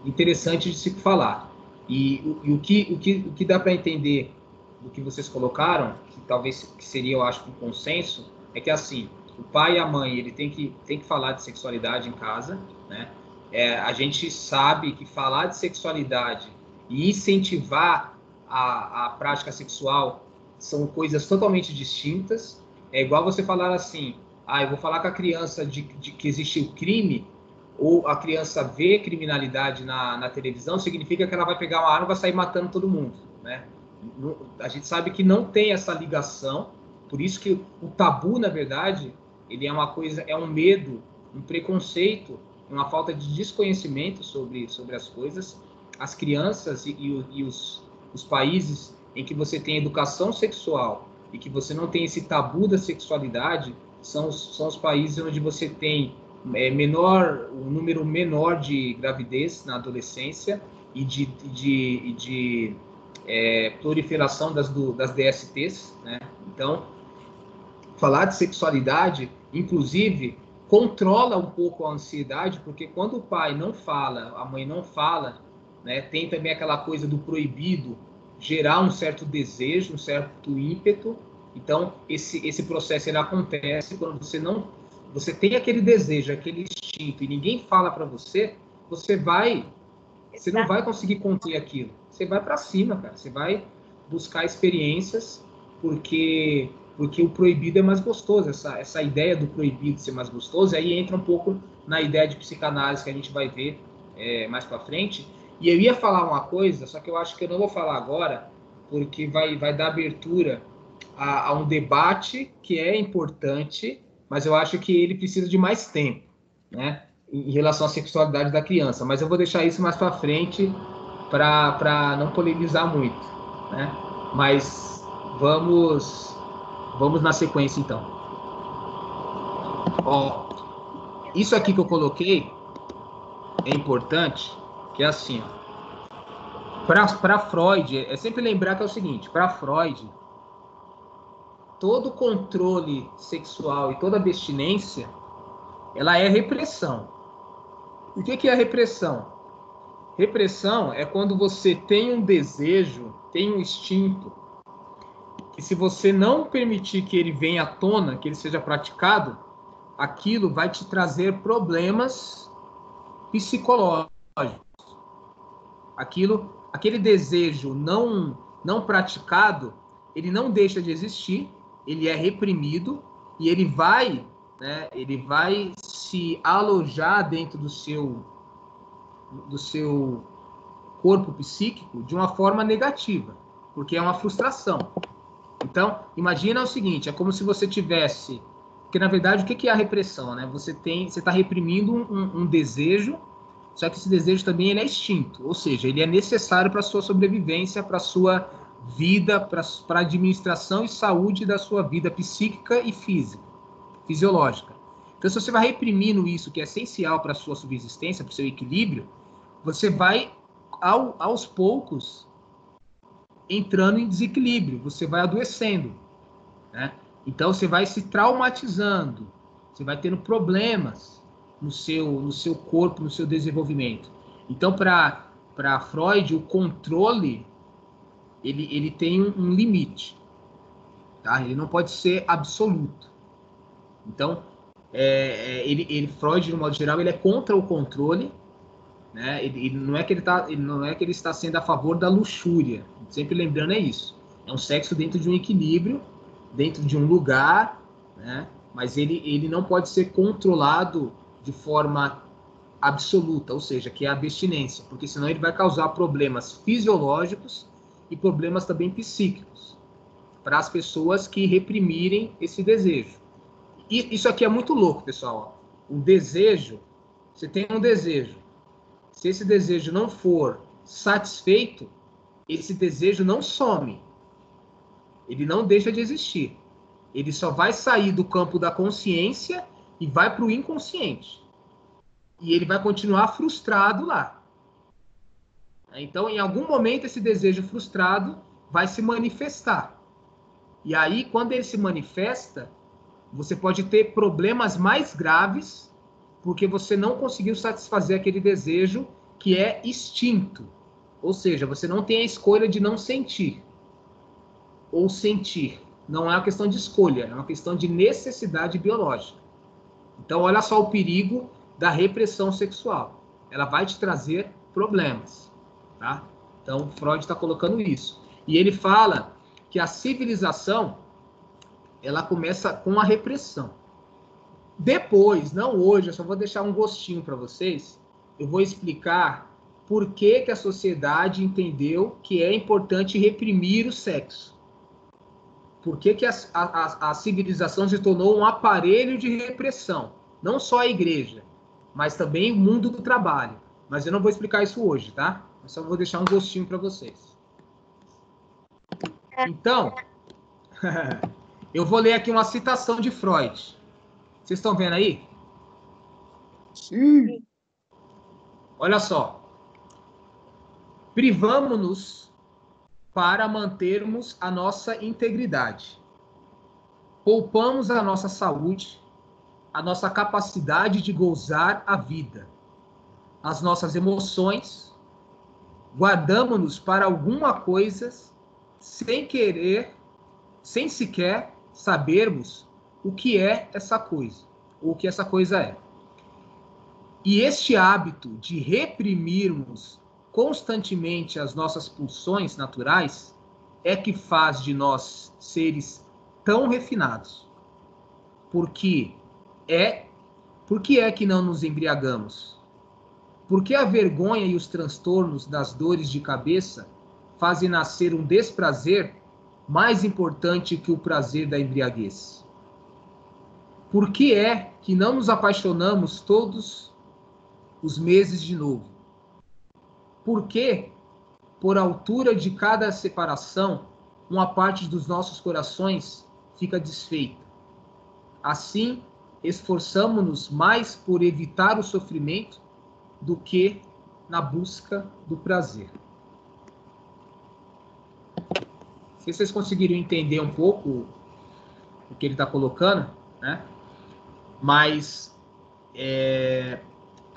interessante de se falar. O que dá para entender do que vocês colocaram, que talvez que seria, eu acho, um consenso, é que assim, o pai e a mãe ele tem que falar de sexualidade em casa, né? A gente sabe que falar de sexualidade e incentivar a prática sexual são coisas totalmente distintas. É igual você falar assim, eu vou falar com a criança de que existe o crime, ou a criança vê criminalidade na televisão, significa que ela vai pegar uma arma e vai sair matando todo mundo, né? A gente sabe que não tem essa ligação, por isso que o tabu, na verdade, ele é uma coisa, é um medo, um preconceito, uma falta de desconhecimento sobre as coisas. As crianças e os países em que você tem educação sexual e que você não tem esse tabu da sexualidade são os países onde você tem um número menor de gravidez na adolescência e de proliferação das DSTs, né? Então, falar de sexualidade, inclusive, controla um pouco a ansiedade, porque quando o pai não fala, a mãe não fala, né, tem também aquela coisa do proibido gerar um certo desejo, um certo ímpeto. Então, esse processo ele acontece quando você tem aquele desejo, aquele instinto, e ninguém fala para você, você não vai conseguir conter aquilo. Você vai para cima, cara. Você vai buscar experiências, porque o proibido é mais gostoso. Essa ideia do proibido ser mais gostoso, aí entra um pouco na ideia de psicanálise que a gente vai ver mais para frente. E eu ia falar uma coisa, só que eu acho que eu não vou falar agora, porque vai dar abertura a um debate que é importante, mas eu acho que ele precisa de mais tempo, né, em relação à sexualidade da criança. Mas eu vou deixar isso mais para frente para não polemizar muito, né? Mas vamos na sequência, então. Ó, isso aqui que eu coloquei é importante, que é assim, ó. Para Freud, é sempre lembrar que é o seguinte, para Freud, todo controle sexual e toda abstinência, ela é repressão. O que é a repressão? Repressão é quando você tem um desejo, tem um instinto, que se você não permitir que ele venha à tona, que ele seja praticado, aquilo vai te trazer problemas psicológicos. Aquele desejo não praticado, ele não deixa de existir, ele é reprimido e ele vai se alojar dentro do seu corpo psíquico de uma forma negativa, porque é uma frustração. Então, imagina o seguinte, é como se você tivesse... Porque, na verdade, o que é a repressão, né? Você está reprimindo um desejo, só que esse desejo também ele é extinto, ou seja, ele é necessário para a sua sobrevivência, para a sua vida, para a administração e saúde da sua vida psíquica e física, fisiológica. Então, se você vai reprimindo isso, que é essencial para a sua subsistência, para o seu equilíbrio, você vai, aos poucos, entrando em desequilíbrio, você vai adoecendo, né? Então, você vai se traumatizando, você vai tendo problemas no seu corpo, no seu desenvolvimento. Então, para Freud, o controle, ele tem um limite, tá? Ele não pode ser absoluto. Então, Freud, de um modo geral, ele é contra o controle, né? Ele não é que ele está sendo a favor da luxúria. Sempre lembrando é isso. É um sexo dentro de um equilíbrio, dentro de um lugar, né? Mas ele não pode ser controlado de forma absoluta, ou seja, que é a abstinência, porque senão ele vai causar problemas fisiológicos e problemas também psíquicos para as pessoas que reprimirem esse desejo. E isso aqui é muito louco, pessoal. O desejo, você tem um desejo. Se esse desejo não for satisfeito, esse desejo não some. Ele não deixa de existir. Ele só vai sair do campo da consciência e vai para o inconsciente. E ele vai continuar frustrado lá. Então, em algum momento, esse desejo frustrado vai se manifestar. E aí, quando ele se manifesta, você pode ter problemas mais graves, porque você não conseguiu satisfazer aquele desejo que é instinto. Ou seja, você não tem a escolha de não sentir. Ou sentir. Não é uma questão de escolha, é uma questão de necessidade biológica. Então, olha só o perigo da repressão sexual. Ela vai te trazer problemas, tá? Então, Freud está colocando isso. E ele fala que a civilização, ela começa com a repressão. Depois, não hoje, eu só vou deixar um gostinho para vocês, eu vou explicar por que a sociedade entendeu que é importante reprimir o sexo. por que a civilização se tornou um aparelho de repressão. Não só a igreja, mas também o mundo do trabalho. Mas eu não vou explicar isso hoje, tá? Eu só vou deixar um gostinho para vocês. Então, eu vou ler aqui uma citação de Freud. Vocês estão vendo aí? Sim. Olha só. Privamo-nos para mantermos a nossa integridade. Poupamos a nossa saúde, a nossa capacidade de gozar a vida, as nossas emoções, guardamos-nos para alguma coisa sem querer, sem sequer sabermos o que é essa coisa, ou o que essa coisa é. E este hábito de reprimirmos constantemente as nossas pulsões naturais é que faz de nós seres tão refinados. Por que é que não nos embriagamos? Por que a vergonha e os transtornos das dores de cabeça fazem nascer um desprazer mais importante que o prazer da embriaguez? Por que é que não nos apaixonamos todos os meses de novo? Por que, por altura de cada separação, uma parte dos nossos corações fica desfeita? Assim, esforçamo-nos mais por evitar o sofrimento do que na busca do prazer. Se vocês conseguiram entender um pouco o que ele está colocando, né? Mas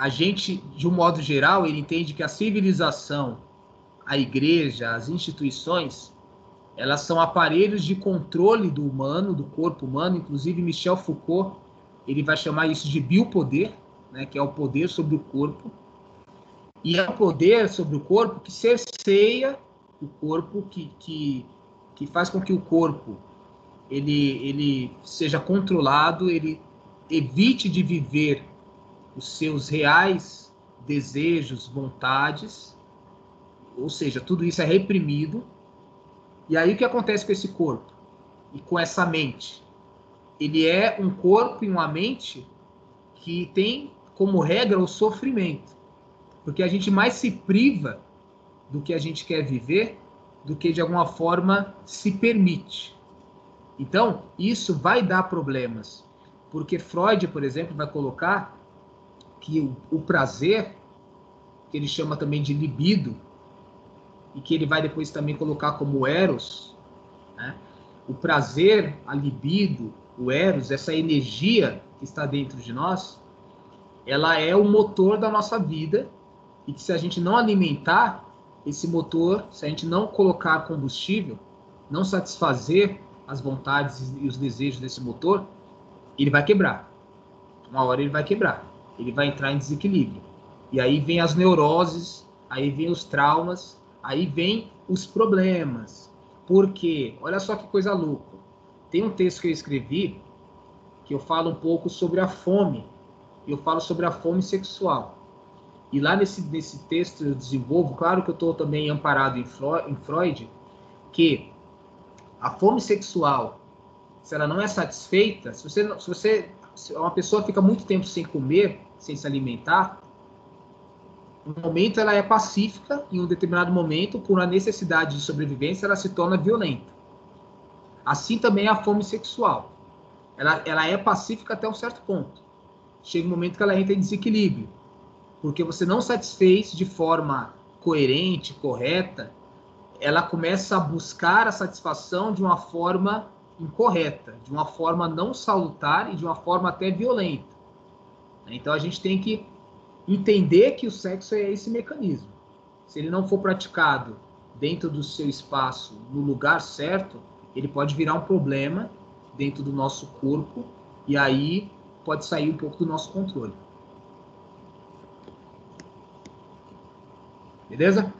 a gente, de um modo geral, ele entende que a civilização, a igreja, as instituições, elas são aparelhos de controle do humano, do corpo humano. Inclusive, Michel Foucault, ele vai chamar isso de biopoder, né, que é o poder sobre o corpo. E é o poder sobre o corpo que cerceia o corpo, que faz com que o corpo ele seja controlado, ele evite de viver os seus reais desejos, vontades, ou seja, tudo isso é reprimido. E aí o que acontece com esse corpo e com essa mente? Ele é um corpo e uma mente que tem como regra o sofrimento, porque a gente mais se priva do que a gente quer viver do que de alguma forma se permite. Então, isso vai dar problemas, porque Freud, por exemplo, vai colocar que o prazer, que ele chama também de libido, e que ele vai depois também colocar como eros, né? O prazer, a libido, o eros, essa energia que está dentro de nós, ela é o motor da nossa vida, e que se a gente não alimentar esse motor, se a gente não colocar combustível, não satisfazer as vontades e os desejos desse motor, ele vai quebrar. Uma hora ele vai quebrar. Ele vai entrar em desequilíbrio. E aí vem as neuroses, aí vem os traumas, aí vem os problemas. Por quê? Olha só que coisa louca. Tem um texto que eu escrevi que eu falo um pouco sobre a fome. Eu falo sobre a fome sexual. E lá nesse texto eu desenvolvo, claro que eu estou também amparado em Freud, que a fome sexual, se ela não é satisfeita, se uma pessoa fica muito tempo sem comer, sem se alimentar, no momento ela é pacífica, em um determinado momento, por uma necessidade de sobrevivência, ela se torna violenta. Assim também é a fome sexual. Ela é pacífica até um certo ponto. Chega um momento que ela entra em desequilíbrio, porque você não satisfez de forma coerente, correta, ela começa a buscar a satisfação de uma forma incorreta, de uma forma não salutar e de uma forma até violenta. Então a gente tem que entender que o sexo é esse mecanismo. Se ele não for praticado dentro do seu espaço, no lugar certo, ele pode virar um problema dentro do nosso corpo e aí pode sair um pouco do nosso controle. Beleza?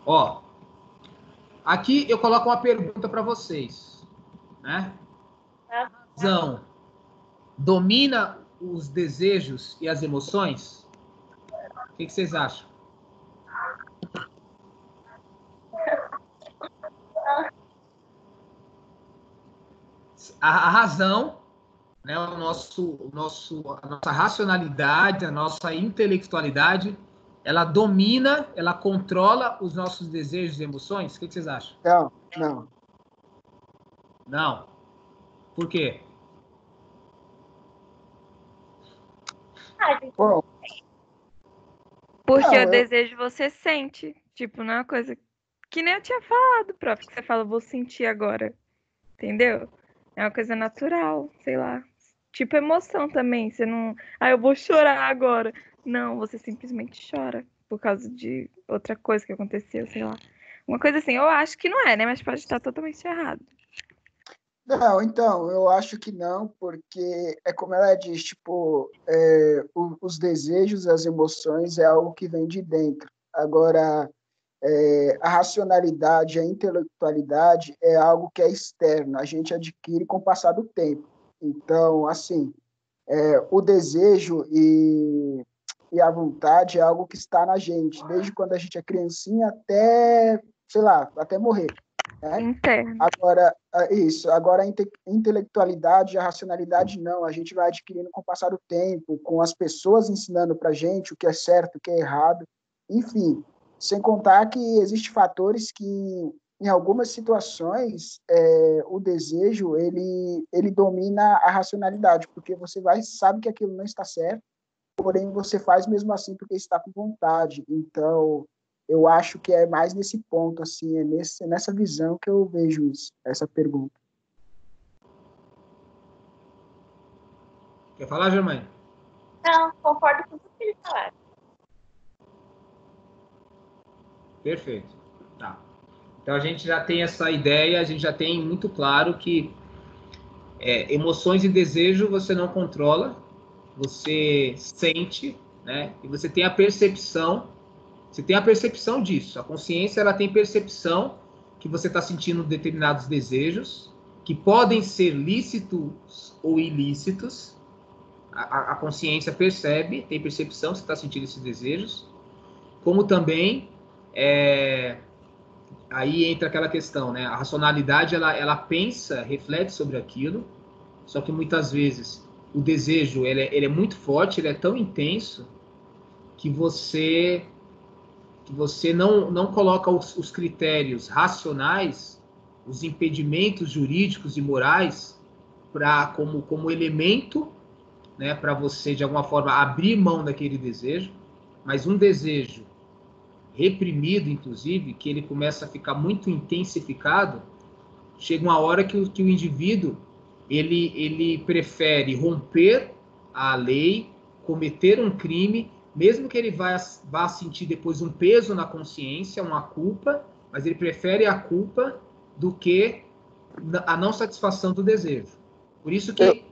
Ó, aqui eu coloco uma pergunta para vocês, né? A razão domina os desejos e as emoções? O que vocês acham? a razão, né, a nossa racionalidade, a nossa intelectualidade, ela domina, ela controla os nossos desejos e emoções? O que vocês acham? Não. Não. Por quê? Bom, Porque não, o desejo você sente. Tipo, não é uma coisa que nem eu tinha falado, próprio, que você fala, vou sentir agora. Entendeu? É uma coisa natural, sei lá. Tipo emoção também. Você não. Ah, eu vou chorar agora. Não, você simplesmente chora por causa de outra coisa que aconteceu, sei lá. Uma coisa assim, eu acho que não é, né? Mas pode estar totalmente errado. não, então, eu acho que não, porque é como ela diz, tipo, os desejos, as emoções é algo que vem de dentro. Agora, a racionalidade, a intelectualidade é algo que é externo, a gente adquire com o passar do tempo. Então, assim, o desejo e a vontade é algo que está na gente, desde quando a gente é criancinha até, sei lá, até morrer, né? Interno. Agora, agora a intelectualidade, a racionalidade não, a gente vai adquirindo com o passar do tempo, com as pessoas ensinando para a gente o que é certo, o que é errado, enfim, sem contar que existem fatores que, em algumas situações, o desejo, ele domina a racionalidade, porque você sabe que aquilo não está certo, porém você faz mesmo assim porque está com vontade, então eu acho que é mais nesse ponto, assim, nessa visão que eu vejo isso, essa pergunta. Quer falar, Germaine? Não, concordo com tudo que eles falaram. Perfeito. Tá. Então a gente já tem essa ideia, a gente já tem muito claro que emoções e desejo você não controla, você sente, né? E você tem a percepção disso. A consciência ela tem percepção que você está sentindo determinados desejos que podem ser lícitos ou ilícitos. A consciência percebe, tem percepção que você está sentindo esses desejos, como também aí entra aquela questão, né? A racionalidade ela pensa, reflete sobre aquilo, só que muitas vezes o desejo ele é muito forte, ele é tão intenso que você não coloca os critérios racionais, os impedimentos jurídicos e morais como elemento, né, para você de alguma forma abrir mão daquele desejo, mas um desejo reprimido, inclusive, que ele começa a ficar muito intensificado, chega uma hora que o indivíduo ele prefere romper a lei, cometer um crime, mesmo que ele vá sentir depois um peso na consciência, uma culpa, mas ele prefere a culpa do que a não satisfação do desejo. Por isso que...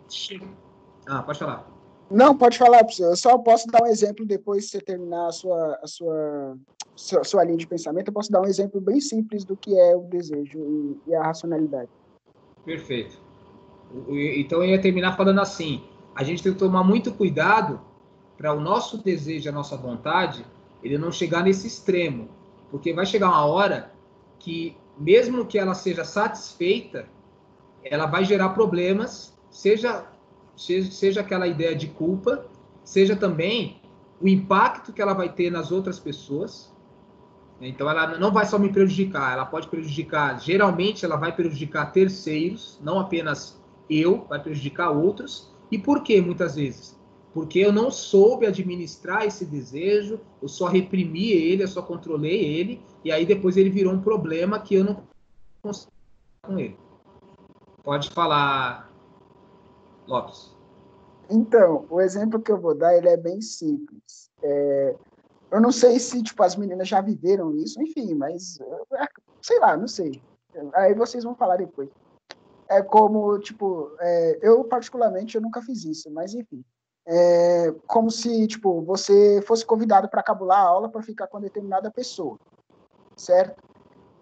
pode falar. Não, pode falar, professor. Eu só posso dar um exemplo depois de você terminar a sua linha de pensamento. Eu posso dar um exemplo bem simples do que é o desejo e a racionalidade. Perfeito. Então eu ia terminar falando assim: a gente tem que tomar muito cuidado para o nosso desejo, a nossa vontade, ele não chegar nesse extremo, porque vai chegar uma hora que, mesmo que ela seja satisfeita, ela vai gerar problemas, seja aquela ideia de culpa, seja também o impacto que ela vai ter nas outras pessoas. Então, ela não vai só me prejudicar, ela pode prejudicar, geralmente ela vai prejudicar terceiros, não apenas eu, vai prejudicar outros. E por que, muitas vezes? Porque eu não soube administrar esse desejo, eu só reprimi ele, eu só controlei ele, e aí depois ele virou um problema que eu não consigo com ele. Pode falar, Lopes. Então, o exemplo que eu vou dar, ele é bem simples. Eu não sei se, tipo, as meninas já viveram isso, enfim, mas, sei lá, não sei. Aí vocês vão falar depois. É como, tipo, eu particularmente, eu nunca fiz isso, mas enfim. É como se, tipo, você fosse convidado para cabular a aula para ficar com determinada pessoa, certo?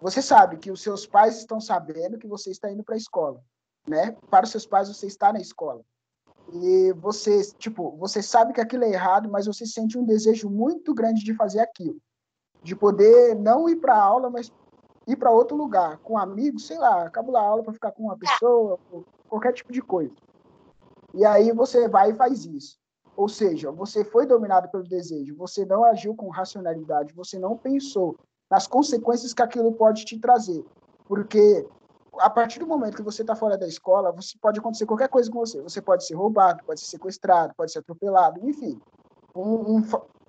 Você sabe que os seus pais estão sabendo que você está indo para a escola, né? Para os seus pais, você está na escola. E você, tipo, você sabe que aquilo é errado, mas você sente um desejo muito grande de fazer aquilo, de poder não ir para a aula, mas ir para outro lugar, com amigos, sei lá, cabular a aula para ficar com uma pessoa, qualquer tipo de coisa. E aí você vai e faz isso. Ou seja, você foi dominado pelo desejo, você não agiu com racionalidade, você não pensou nas consequências que aquilo pode te trazer. Porque a partir do momento que você está fora da escola, pode acontecer qualquer coisa com você. Você pode ser roubado, pode ser sequestrado, pode ser atropelado, enfim.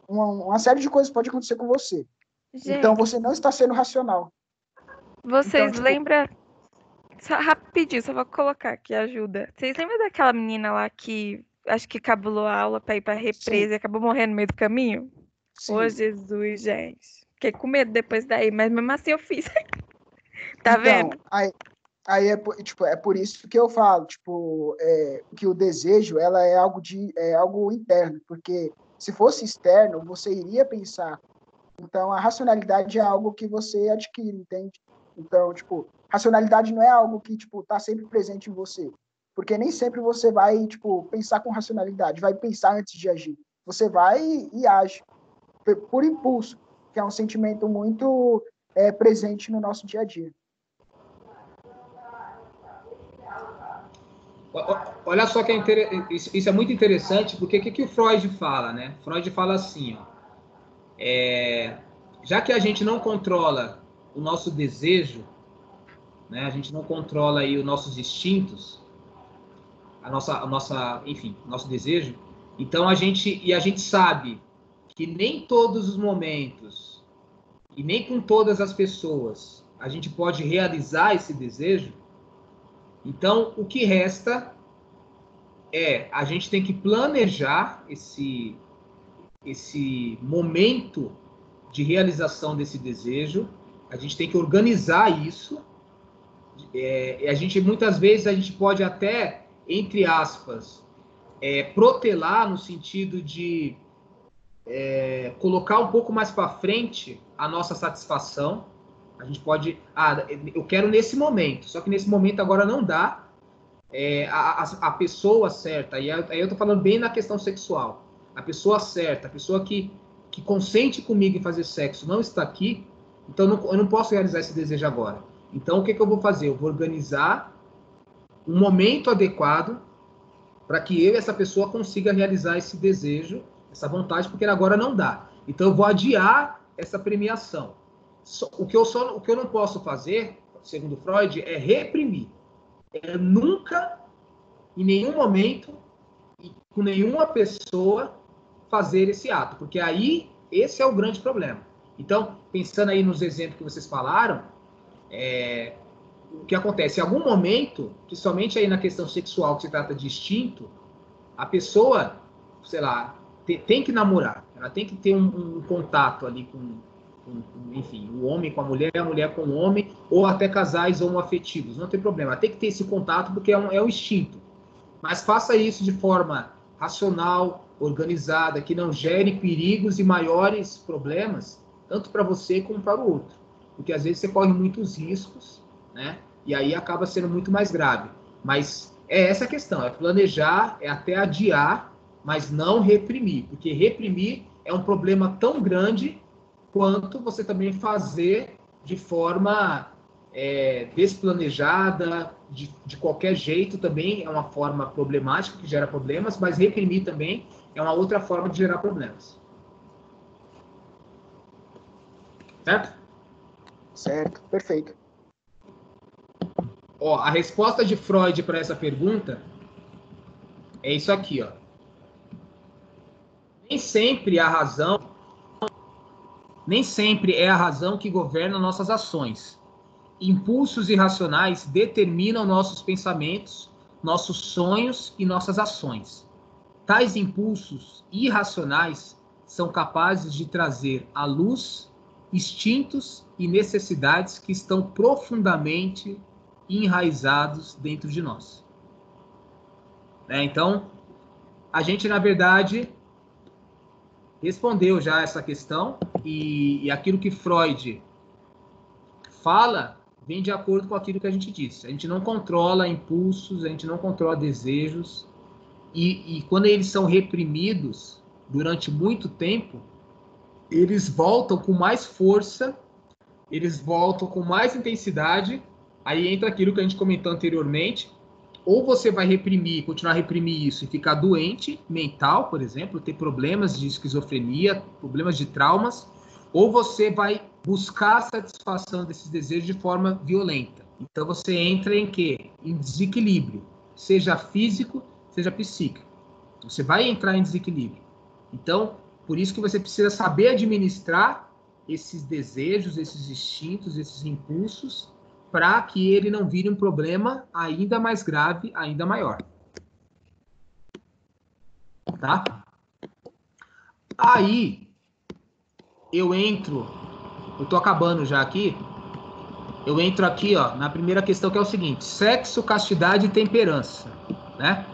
Uma série de coisas pode acontecer com você. Gente, Então, você não está sendo racional. vocês Então, lembram... Só rapidinho, só vou colocar aqui, ajuda. Vocês lembram daquela menina lá que acho que cabulou a aula pra ir pra represa sim, e acabou morrendo no meio do caminho? Ô, sim. Jesus, gente. Fiquei com medo depois daí, mas mesmo assim eu fiz. Tá Então, vendo? aí é por isso que eu falo, que o desejo, ela é algo interno, porque se fosse externo, você iria pensar. Então, a racionalidade é algo que você adquire, entende? Então, racionalidade não é algo que, tá sempre presente em você, porque nem sempre você vai, pensar com racionalidade, vai pensar antes de agir. Você vai e age por impulso, que é um sentimento muito presente no nosso dia a dia. Olha só que isso é muito interessante, porque o que o Freud fala, né? Freud fala assim, ó, já que a gente não controla o nosso desejo, né? A gente não controla aí os nossos instintos, enfim, nosso desejo. Então a gente sabe que nem todos os momentos e nem com todas as pessoas a gente pode realizar esse desejo. Então o que resta a gente tem que planejar esse momento de realização desse desejo. A gente tem que organizar isso. Muitas vezes a gente pode até, entre aspas, protelar no sentido de colocar um pouco mais para frente a nossa satisfação. A gente pode, eu quero nesse momento, só que nesse momento agora não dá. A pessoa certa, e aí eu estou falando bem na questão sexual, a pessoa certa, a pessoa que consente comigo em fazer sexo não está aqui, então eu não posso realizar esse desejo agora. Então o que eu vou fazer? Eu vou organizar um momento adequado para que eu e essa pessoa consiga realizar esse desejo, essa vontade, porque agora não dá. Então eu vou adiar essa premiação. O que eu não posso fazer, segundo Freud, é reprimir. Eu nunca, em nenhum momento, com nenhuma pessoa, fazer esse ato, porque aí esse é o grande problema. Então, pensando aí nos exemplos que vocês falaram, o que acontece? Em algum momento, principalmente aí na questão sexual, que se trata de instinto, a pessoa, sei lá, tem que namorar, ela tem que ter um contato ali enfim, o homem com a mulher com o homem, ou até casais homoafetivos, não tem problema, tem que ter esse contato porque é um instinto. Mas faça isso de forma racional, organizada, que não gere perigos e maiores problemas, tanto para você como para o outro. Porque às vezes você corre muitos riscos, né? E aí acaba sendo muito mais grave. Mas é essa a questão, é planejar, é até adiar, mas não reprimir. Porque reprimir é um problema tão grande quanto você também fazer de forma desplanejada, de qualquer jeito também é uma forma problemática que gera problemas, mas reprimir também é uma outra forma de gerar problemas. Certo? Certo, perfeito. Ó, a resposta de Freud para essa pergunta é isso aqui, ó. Nem sempre é a razão que governa nossas ações. Impulsos irracionais determinam nossos pensamentos, nossos sonhos e nossas ações. Tais impulsos irracionais são capazes de trazer à luz instintos e necessidades que estão profundamente enraizados dentro de nós. Então, a gente, na verdade, respondeu já essa questão e aquilo que Freud fala vem de acordo com aquilo que a gente disse. A gente não controla impulsos, a gente não controla desejos, e quando eles são reprimidos durante muito tempo, eles voltam com mais força, eles voltam com mais intensidade, aí entra aquilo que a gente comentou anteriormente, ou você vai reprimir, continuar a reprimir isso e ficar doente mental, por exemplo, ter problemas de esquizofrenia, problemas de traumas, ou você vai buscar a satisfação desses desejos de forma violenta. Então você entra em quê? Em desequilíbrio, seja físico, seja psíquico. Você vai entrar em desequilíbrio. Então, por isso que você precisa saber administrar esses desejos, esses instintos, esses impulsos, para que ele não vire um problema ainda mais grave, ainda maior. Tá? Aí, eu tô acabando já aqui, eu entro aqui, ó, na primeira questão, que é o seguinte: sexo, castidade e temperança, né?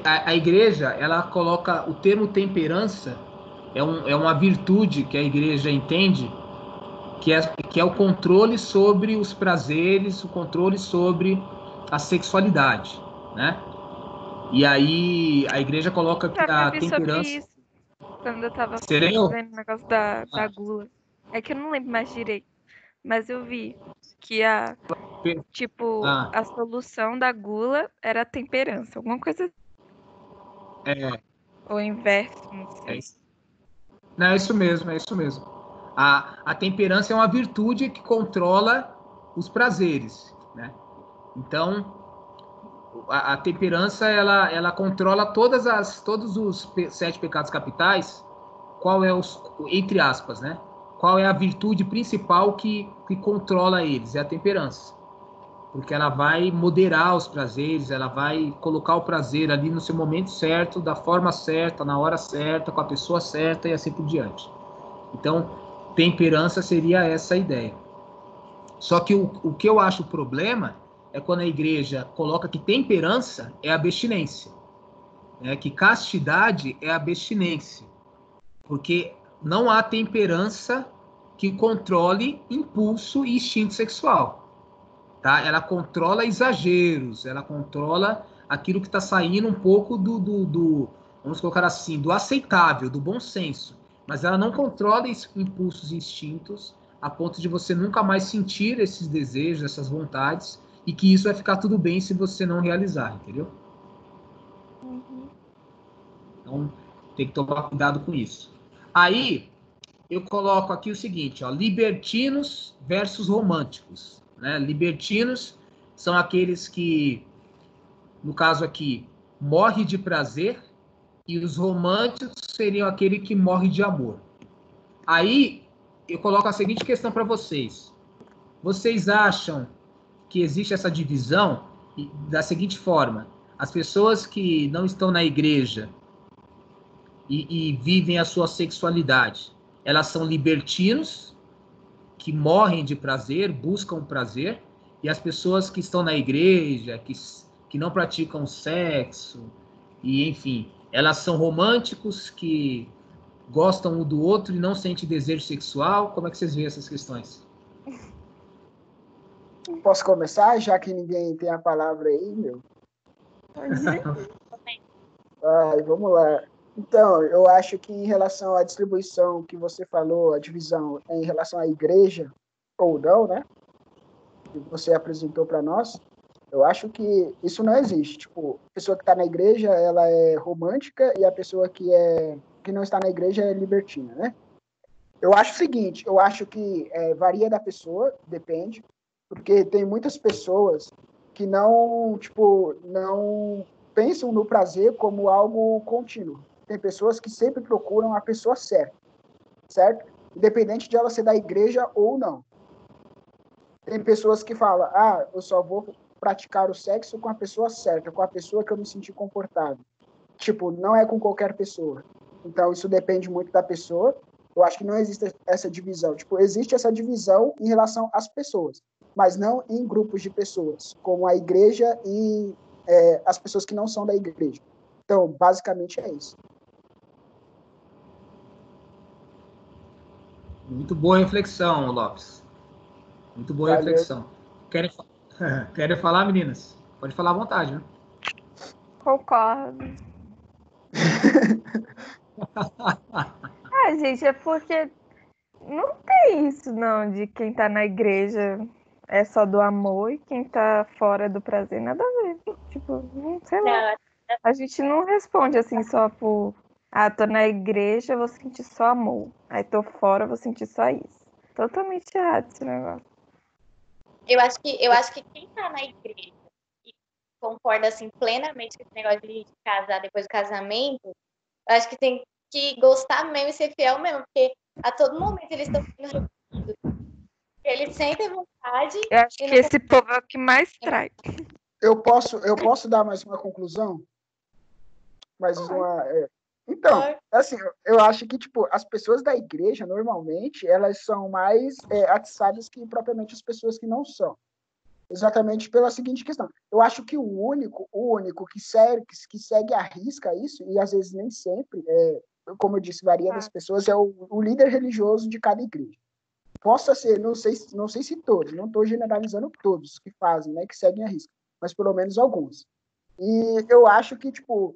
A igreja, ela coloca o termo temperança, é uma virtude que a igreja entende, que é o controle sobre os prazeres, o controle sobre a sexualidade, né? E aí a igreja coloca que a Eu vi sobre temperança... isso quando eu tava Sereno? vendo o negócio da gula. É que eu não lembro mais direito, mas eu vi que Ah, a solução da gula era a temperança, alguma coisa, é, ou inverso, não é sei. isso. Não, é isso mesmo, é isso mesmo. A temperança é uma virtude que controla os prazeres, né? Então, a temperança, ela controla todos os 7 pecados capitais. Qual é entre aspas, né? Qual é a virtude principal que controla eles? É a temperança. Porque ela vai moderar os prazeres, ela vai colocar o prazer ali no seu momento certo, da forma certa, na hora certa, com a pessoa certa e assim por diante. Então, temperança seria essa a ideia. Só que o que eu acho o problema é quando a igreja coloca que temperança é abstinência, né? Que castidade é abstinência, porque não há temperança que controle impulso e instinto sexual. Tá? Ela controla exageros, ela controla aquilo que está saindo um pouco vamos colocar assim, do aceitável, do bom senso. Mas ela não controla impulsos e instintos a ponto de você nunca mais sentir esses desejos, essas vontades, e que isso vai ficar tudo bem se você não realizar, entendeu? Uhum. Então, tem que tomar cuidado com isso. Aí, eu coloco aqui o seguinte, ó, libertinos versus românticos, né? Libertinos são aqueles que, no caso aqui, morre de prazer, e os românticos seriam aquele que morre de amor. Aí eu coloco a seguinte questão para vocês: vocês acham que existe essa divisão da seguinte forma: as pessoas que não estão na igreja e vivem a sua sexualidade, elas são libertinos, que morrem de prazer, buscam prazer, e as pessoas que estão na igreja, que não praticam sexo, e enfim, elas são românticos, que gostam um do outro e não sentem desejo sexual. Como é que vocês veem essas questões? Posso começar, já que ninguém tem a palavra aí, meu? Vamos lá. Então, eu acho que em relação à distribuição que você falou, a divisão em relação à igreja, ou não, né? Que você apresentou para nós, eu acho que isso não existe. Tipo, a pessoa que está na igreja, ela é romântica, e a pessoa que não está na igreja é libertina, né? Eu acho o seguinte, eu acho que varia da pessoa, depende, porque tem muitas pessoas que não pensam no prazer como algo contínuo. Tem pessoas que sempre procuram a pessoa certa, certo? Independente de ela ser da igreja ou não. Tem pessoas que falam, eu só vou praticar o sexo com a pessoa certa, com a pessoa que eu me senti confortável. Tipo, não é com qualquer pessoa. Então, isso depende muito da pessoa. Eu acho que não existe essa divisão. Tipo, existe essa divisão em relação às pessoas, mas não em grupos de pessoas, como a igreja e as pessoas que não são da igreja. Então, basicamente é isso. Muito boa reflexão, Lopes. Muito boa Valeu. reflexão. Querem falar, meninas? Pode falar à vontade, né? Concordo. Gente, é porque não tem isso, não, de quem tá na igreja é só do amor e quem tá fora do prazer, nada a ver. Tipo, sei lá. Não, A gente não responde assim só por. Ah, tô na igreja, vou sentir só amor. Aí tô fora, vou sentir só isso. Totalmente errado esse negócio. eu acho que quem tá na igreja e concorda assim plenamente com esse negócio de casar depois do casamento, eu acho que tem que gostar mesmo e ser fiel mesmo, porque a todo momento eles estão sendo reprimidos. Eles sentem vontade Eu acho e que não esse povo é o que mais trai. Eu posso dar mais uma conclusão? Mais uma. Então, conseguem. assim, eu acho que, tipo, as pessoas da igreja, normalmente, elas são mais atiçadas que propriamente as pessoas que não são. Exatamente pela seguinte questão. Eu acho que o único que segue à risca isso, e às vezes nem sempre, como eu disse, varia das pessoas, é o líder religioso de cada igreja. Possa ser, não sei se todos, não estou generalizando todos que fazem, né, que seguem a risca, mas pelo menos alguns. E eu acho que, tipo,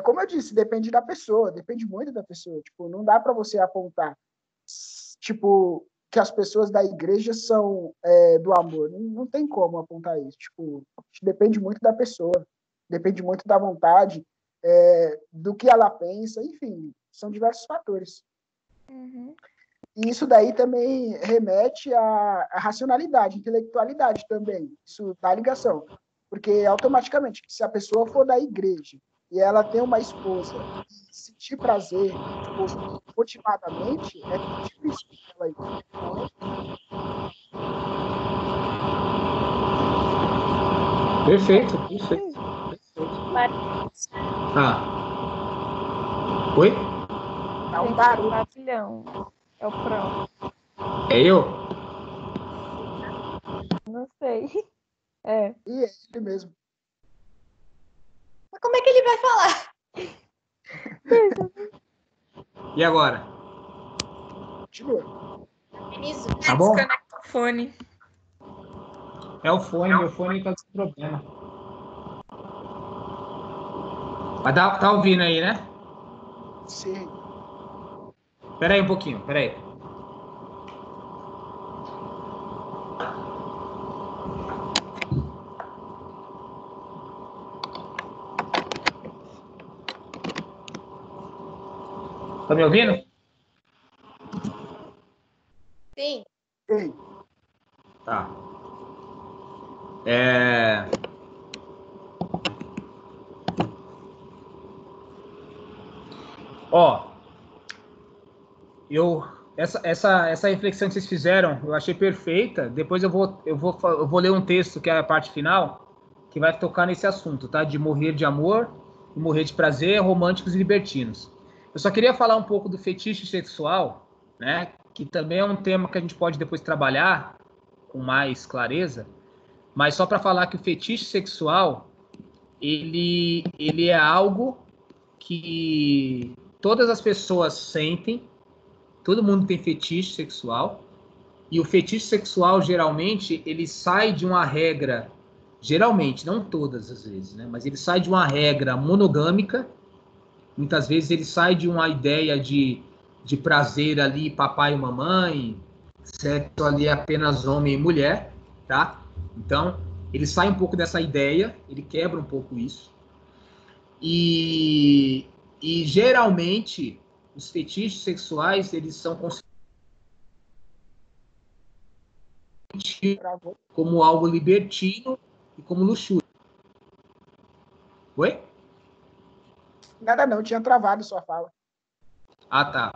como eu disse, depende da pessoa, depende muito da pessoa. Tipo, não dá para você apontar, tipo, que as pessoas da igreja são do amor. Não tem como apontar isso. Tipo, depende muito da pessoa, depende muito da vontade, do que ela pensa, enfim, são diversos fatores. Uhum. E isso daí também remete à racionalidade, intelectualidade também. Isso dá ligação. Porque automaticamente, se a pessoa for da igreja e ela tem uma esposa e sentir prazer na esposa motivadamente, é muito difícil ela ir. Perfeito. Oi? Dá um Gente, barulho. pavilhão. É o próximo. É eu? Não sei. É. E é ele mesmo. Mas como é que ele vai falar? E agora? Continua. Denise, Tá bom? Desconecta o fone. É o fone, meu fone tá com problema. Mas tá ouvindo aí, né? Sim. Pera aí um pouquinho, pera aí. Tá me ouvindo? sim. Ei, Tá. Ó, essa reflexão que vocês fizeram, eu achei perfeita. Depois eu vou ler um texto que é a parte final, que vai tocar nesse assunto, tá? De morrer de amor e morrer de prazer, românticos e libertinos. Eu só queria falar um pouco do fetiche sexual, né? Que também é um tema que a gente pode depois trabalhar com mais clareza. Mas só para falar que o fetiche sexual, ele é algo que todas as pessoas sentem. Todo mundo tem fetiche sexual. E o fetiche sexual, geralmente, ele sai de uma regra, geralmente, não todas as vezes, né? Mas ele sai de uma regra monogâmica. Muitas vezes ele sai de uma ideia de prazer ali, papai e mamãe, sexo ali apenas homem e mulher, tá? Então, ele sai um pouco dessa ideia, ele quebra um pouco isso. E geralmente, os fetiches sexuais, eles são considerados travou. como algo libertino e como luxúria. Oi? Nada não, tinha travado sua fala. Ah, tá.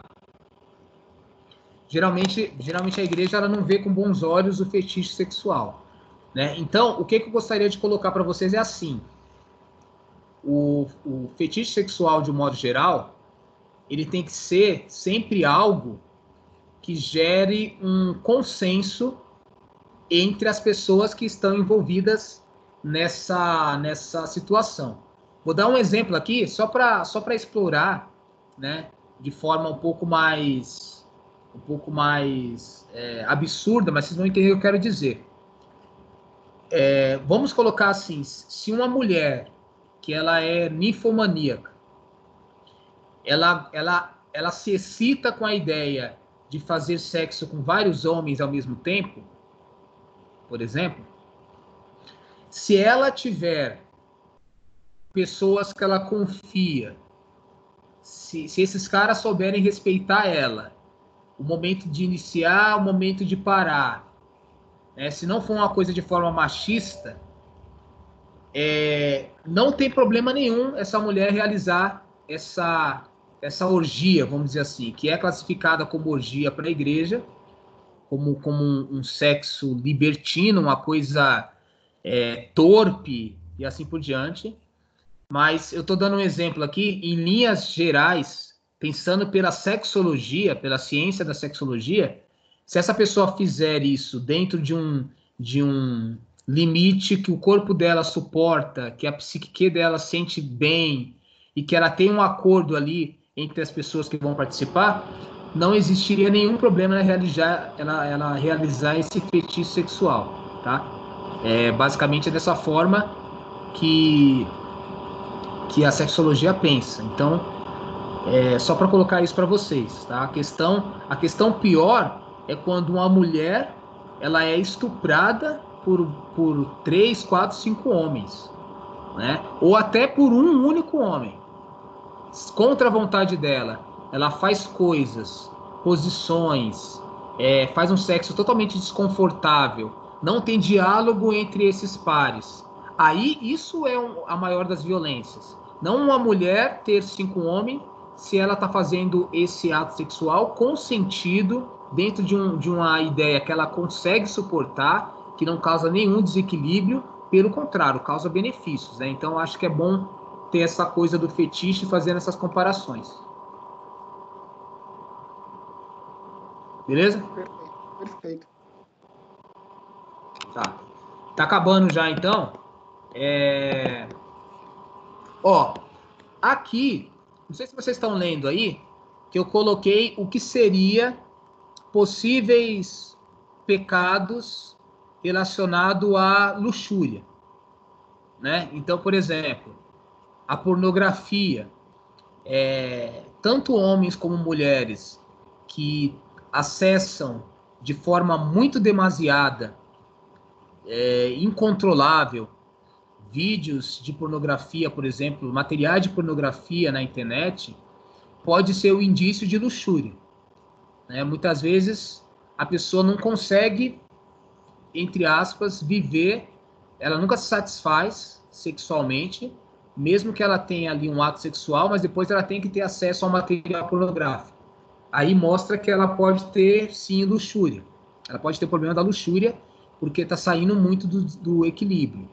Geralmente a igreja ela não vê com bons olhos o fetiche sexual, né? Então, o que eu gostaria de colocar para vocês é assim: o fetiche sexual, de um modo geral, ele tem que ser sempre algo que gere um consenso entre as pessoas que estão envolvidas nessa situação. Vou dar um exemplo aqui, só para explorar, né, de forma um pouco mais absurda, mas vocês vão entender o que eu quero dizer. Vamos colocar assim: se uma mulher que ela é ninfomaníaca, ela se excita com a ideia de fazer sexo com vários homens ao mesmo tempo, por exemplo, se ela tiver pessoas que ela confia, se esses caras souberem respeitar ela, o momento de iniciar, o momento de parar, né? Se não for uma coisa de forma machista, não tem problema nenhum essa mulher realizar essa orgia, vamos dizer assim, que é classificada como orgia para a igreja, como um sexo libertino, uma coisa torpe e assim por diante. Mas eu estou dando um exemplo aqui, em linhas gerais, pensando pela sexologia, pela ciência da sexologia, se essa pessoa fizer isso dentro de um limite que o corpo dela suporta, que a psique dela sente bem e que ela tem um acordo ali entre as pessoas que vão participar, não existiria nenhum problema ela realizar esse fetiche sexual, tá? Basicamente é dessa forma que a sexologia pensa. Então, só para colocar isso para vocês, tá? A questão pior é quando uma mulher ela é estuprada por 3, 4, 5 homens, né? Ou até por um único homem, contra a vontade dela. Ela faz coisas, posições, faz um sexo totalmente desconfortável, não tem diálogo entre esses pares. Aí isso é a maior das violências. Não uma mulher ter 5 homens se ela está fazendo esse ato sexual consentido dentro de uma ideia que ela consegue suportar, que não causa nenhum desequilíbrio, pelo contrário, causa benefícios, né? Então acho que é bom ter essa coisa do fetiche fazendo essas comparações. Beleza? Perfeito. Tá acabando já, então. Aqui, não sei se vocês estão lendo aí, que eu coloquei o que seria possíveis pecados relacionados à luxúria, né? Então, por exemplo, a pornografia, tanto homens como mulheres que acessam de forma muito demasiada, incontrolável, vídeos de pornografia, por exemplo, materiais de pornografia na internet, pode ser um indício de luxúria, né? Muitas vezes a pessoa não consegue, entre aspas, viver, ela nunca se satisfaz sexualmente, mesmo que ela tenha ali um ato sexual, mas depois ela tem que ter acesso ao material pornográfico. Aí mostra que ela pode ter, sim, luxúria. Ela pode ter problema da luxúria, porque está saindo muito do equilíbrio.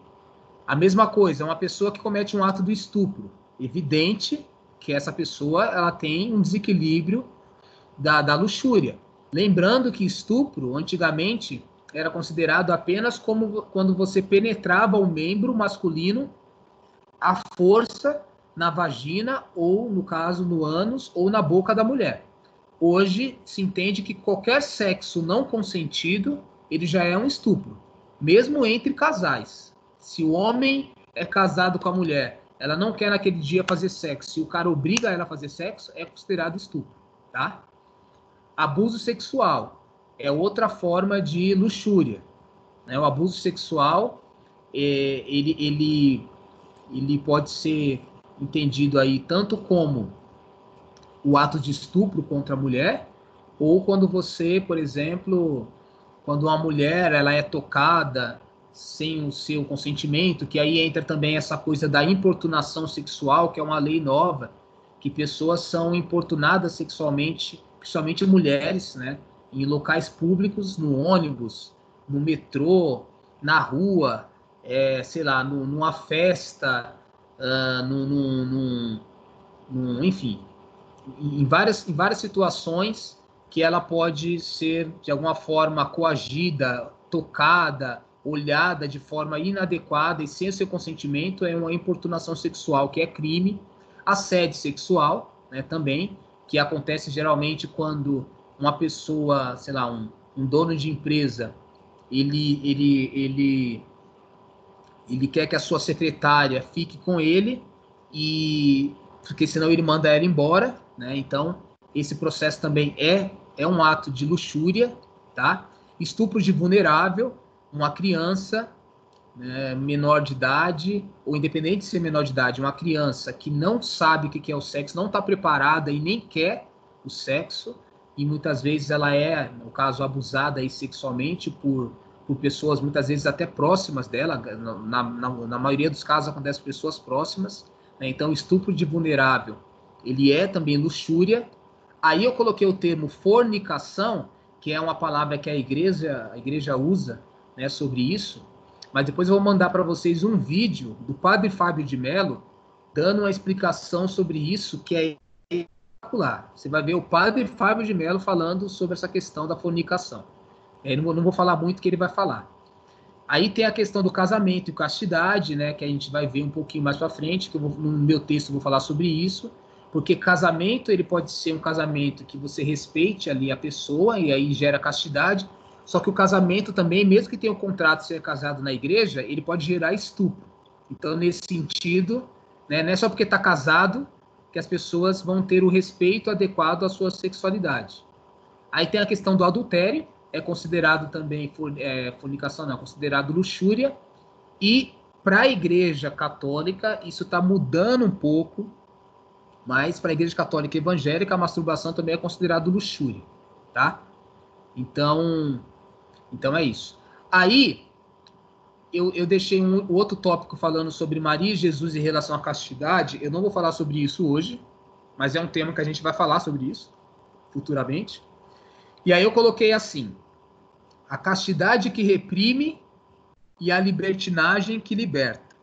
A mesma coisa, uma pessoa que comete um ato do estupro. Evidente que essa pessoa ela tem um desequilíbrio da luxúria. Lembrando que estupro, antigamente, era considerado apenas como quando você penetrava o membro masculino à força na vagina ou, no caso, no ânus ou na boca da mulher. Hoje se entende que qualquer sexo não consentido, ele já é um estupro, mesmo entre casais. Se o homem é casado com a mulher, ela não quer naquele dia fazer sexo, se o cara obriga ela a fazer sexo, é considerado estupro, tá? Abuso sexual é outra forma de luxúria, né? O abuso sexual, ele pode ser entendido aí tanto como o ato de estupro contra a mulher, ou quando você, por exemplo, quando uma mulher ela é tocada sem o seu consentimento, que aí entra também essa coisa da importunação sexual, que é uma lei nova, que pessoas são importunadas sexualmente, principalmente mulheres, né, em locais públicos, no ônibus, no metrô, na rua, sei lá, numa festa, enfim, em várias situações que ela pode ser, de alguma forma, coagida, tocada, olhada de forma inadequada e sem o seu consentimento, é uma importunação sexual, que é crime. Assédio sexual, né, também, que acontece geralmente quando uma pessoa, sei lá, um dono de empresa, ele quer que a sua secretária fique com ele, porque senão ele manda ela embora, né? Então, esse processo também é um ato de luxúria, tá? Estupro de vulnerável uma criança, né, menor de idade, ou independente de ser menor de idade, uma criança que não sabe o que é o sexo, não está preparada e nem quer o sexo, e muitas vezes ela é, no caso, abusada aí sexualmente por pessoas, muitas vezes até próximas dela, na maioria dos casos acontece com pessoas próximas, né? Então estupro de vulnerável, ele é também luxúria. Aí eu coloquei o termo fornicação, que é uma palavra que a igreja usa, né, sobre isso, mas depois eu vou mandar para vocês um vídeo do Padre Fábio de Mello dando uma explicação sobre isso, que é espetacular. Você vai ver o Padre Fábio de Mello falando sobre essa questão da fornicação. Eu não vou falar muito, que ele vai falar. Aí tem a questão do casamento e castidade, né, que a gente vai ver um pouquinho mais para frente, que no meu texto eu vou falar sobre isso, porque casamento, ele pode ser um casamento que você respeite ali a pessoa, e aí gera castidade, só que o casamento também, mesmo que tenha o contrato de ser casado na igreja, ele pode gerar estupro. Então, nesse sentido, né, não é só porque está casado que as pessoas vão ter o respeito adequado à sua sexualidade. Aí tem a questão do adultério, é considerado também fornicação, não, é considerado luxúria, e para a Igreja Católica isso está mudando um pouco, mas para a Igreja Católica Evangélica a masturbação também é considerado luxúria, tá? Então é isso. Aí eu deixei um outro tópico falando sobre Maria e Jesus em relação à castidade. Eu não vou falar sobre isso hoje, mas é um tema que a gente vai falar sobre isso futuramente. E aí eu coloquei assim: a castidade que reprime e a libertinagem que liberta.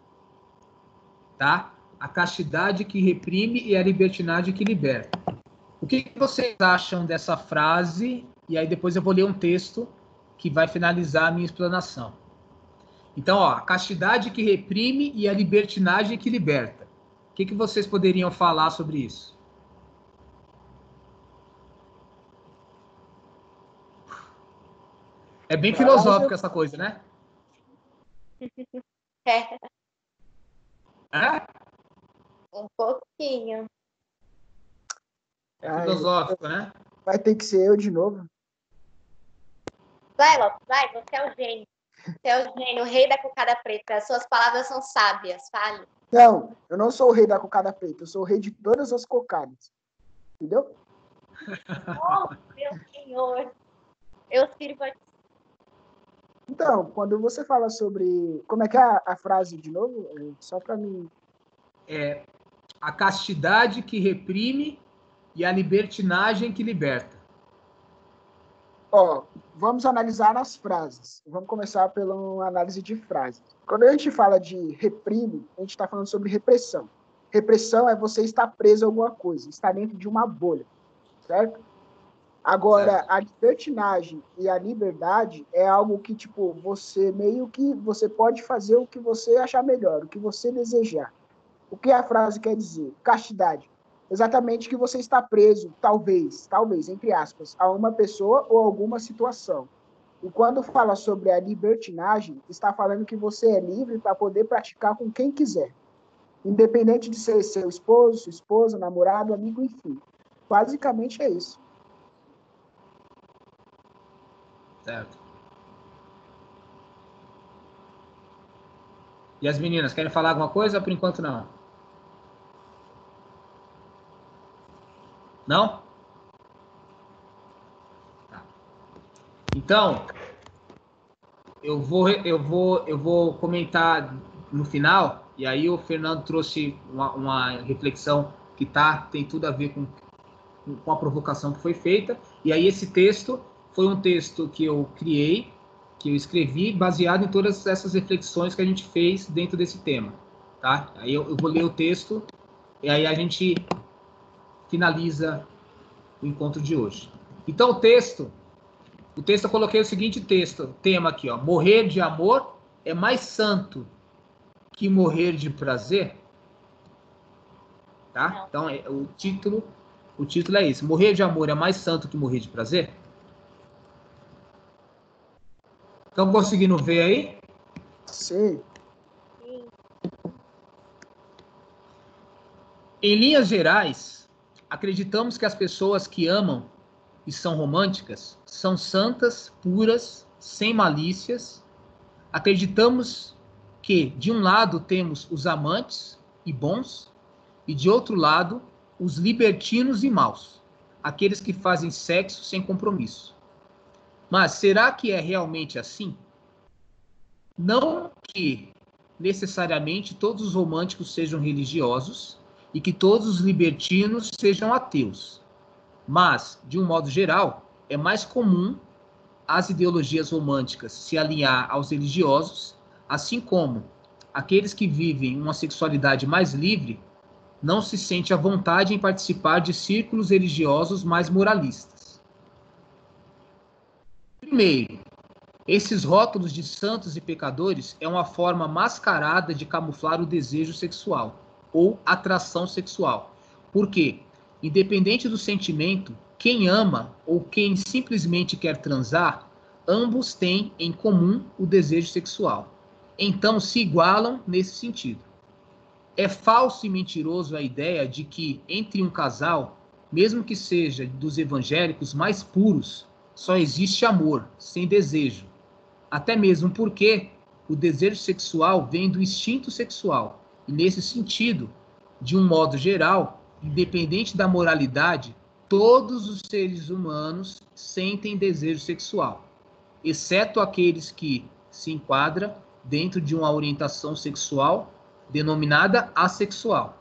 Tá? A castidade que reprime e a libertinagem que liberta. O que vocês acham dessa frase? E aí depois eu vou ler um texto que vai finalizar a minha explanação. Então, ó, a castidade que reprime e a libertinagem que liberta. O que vocês poderiam falar sobre isso? É bem filosófico essa coisa, né? É? Um pouquinho. É filosófico, né? Vai ter que ser eu de novo. Vai, Lopes, vai, você é o gênio. Você é o gênio, o rei da cocada preta. As suas palavras são sábias, fale. Não, eu não sou o rei da cocada preta, eu sou o rei de todas as cocadas. Entendeu? Oh, meu senhor. Eu sirvo a... Então, quando você fala sobre... Como é que é a frase de novo? Só para mim... É a castidade que reprime e a libertinagem que liberta. Ó, vamos analisar as frases. Vamos começar pela análise de frases. Quando a gente fala de reprime, a gente está falando sobre repressão. Repressão é você estar preso a alguma coisa, estar dentro de uma bolha, certo? Agora, certo. A libertinagem e a liberdade é algo que, tipo, você meio que você pode fazer o que você achar melhor, o que você desejar. O que a frase quer dizer? Castidade. Exatamente que você está preso, talvez, entre aspas, a uma pessoa ou alguma situação. E quando fala sobre a libertinagem, está falando que você é livre para poder praticar com quem quiser. Independente de ser seu esposo, sua esposa, namorado, amigo, enfim. Basicamente é isso. Certo. E as meninas, querem falar alguma coisa? Por enquanto, não. Não? Tá. Então, eu vou comentar no final, e aí o Fernando trouxe uma reflexão que tem tudo a ver com a provocação que foi feita, e aí esse texto foi um texto que eu criei, que eu escrevi, baseado em todas essas reflexões que a gente fez dentro desse tema, tá? Aí eu vou ler o texto, e aí a gente finaliza o encontro de hoje. Então, o texto eu coloquei o seguinte tema aqui, ó: morrer de amor é mais santo que morrer de prazer? Tá? Então, o título é esse: morrer de amor é mais santo que morrer de prazer? Estão conseguindo ver aí? Sim. Em linhas gerais, acreditamos que as pessoas que amam e são românticas são santas, puras, sem malícias Acreditamos que, de um lado, temos os amantes e bons, e de outro lado, os libertinos e maus, aqueles que fazem sexo sem compromisso. Mas será que é realmente assim? Não que necessariamente todos os românticos sejam religiosos e que todos os libertinos sejam ateus. Mas, de um modo geral, é mais comum as ideologias românticas se alinhar aos religiosos, assim como aqueles que vivem uma sexualidade mais livre não se sentem à vontade em participar de círculos religiosos mais moralistas. Primeiro, esses rótulos de santos e pecadores é uma forma mascarada de camuflar o desejo sexual ou atração sexual. Porque, independente do sentimento, quem ama ou quem simplesmente quer transar, ambos têm em comum o desejo sexual. Então se igualam nesse sentido. É falso e mentiroso a ideia de que entre um casal, mesmo que seja dos evangélicos mais puros, só existe amor, sem desejo. Até mesmo porque o desejo sexual vem do instinto sexual. E nesse sentido, de um modo geral, independente da moralidade, todos os seres humanos sentem desejo sexual, exceto aqueles que se enquadram dentro de uma orientação sexual denominada assexual,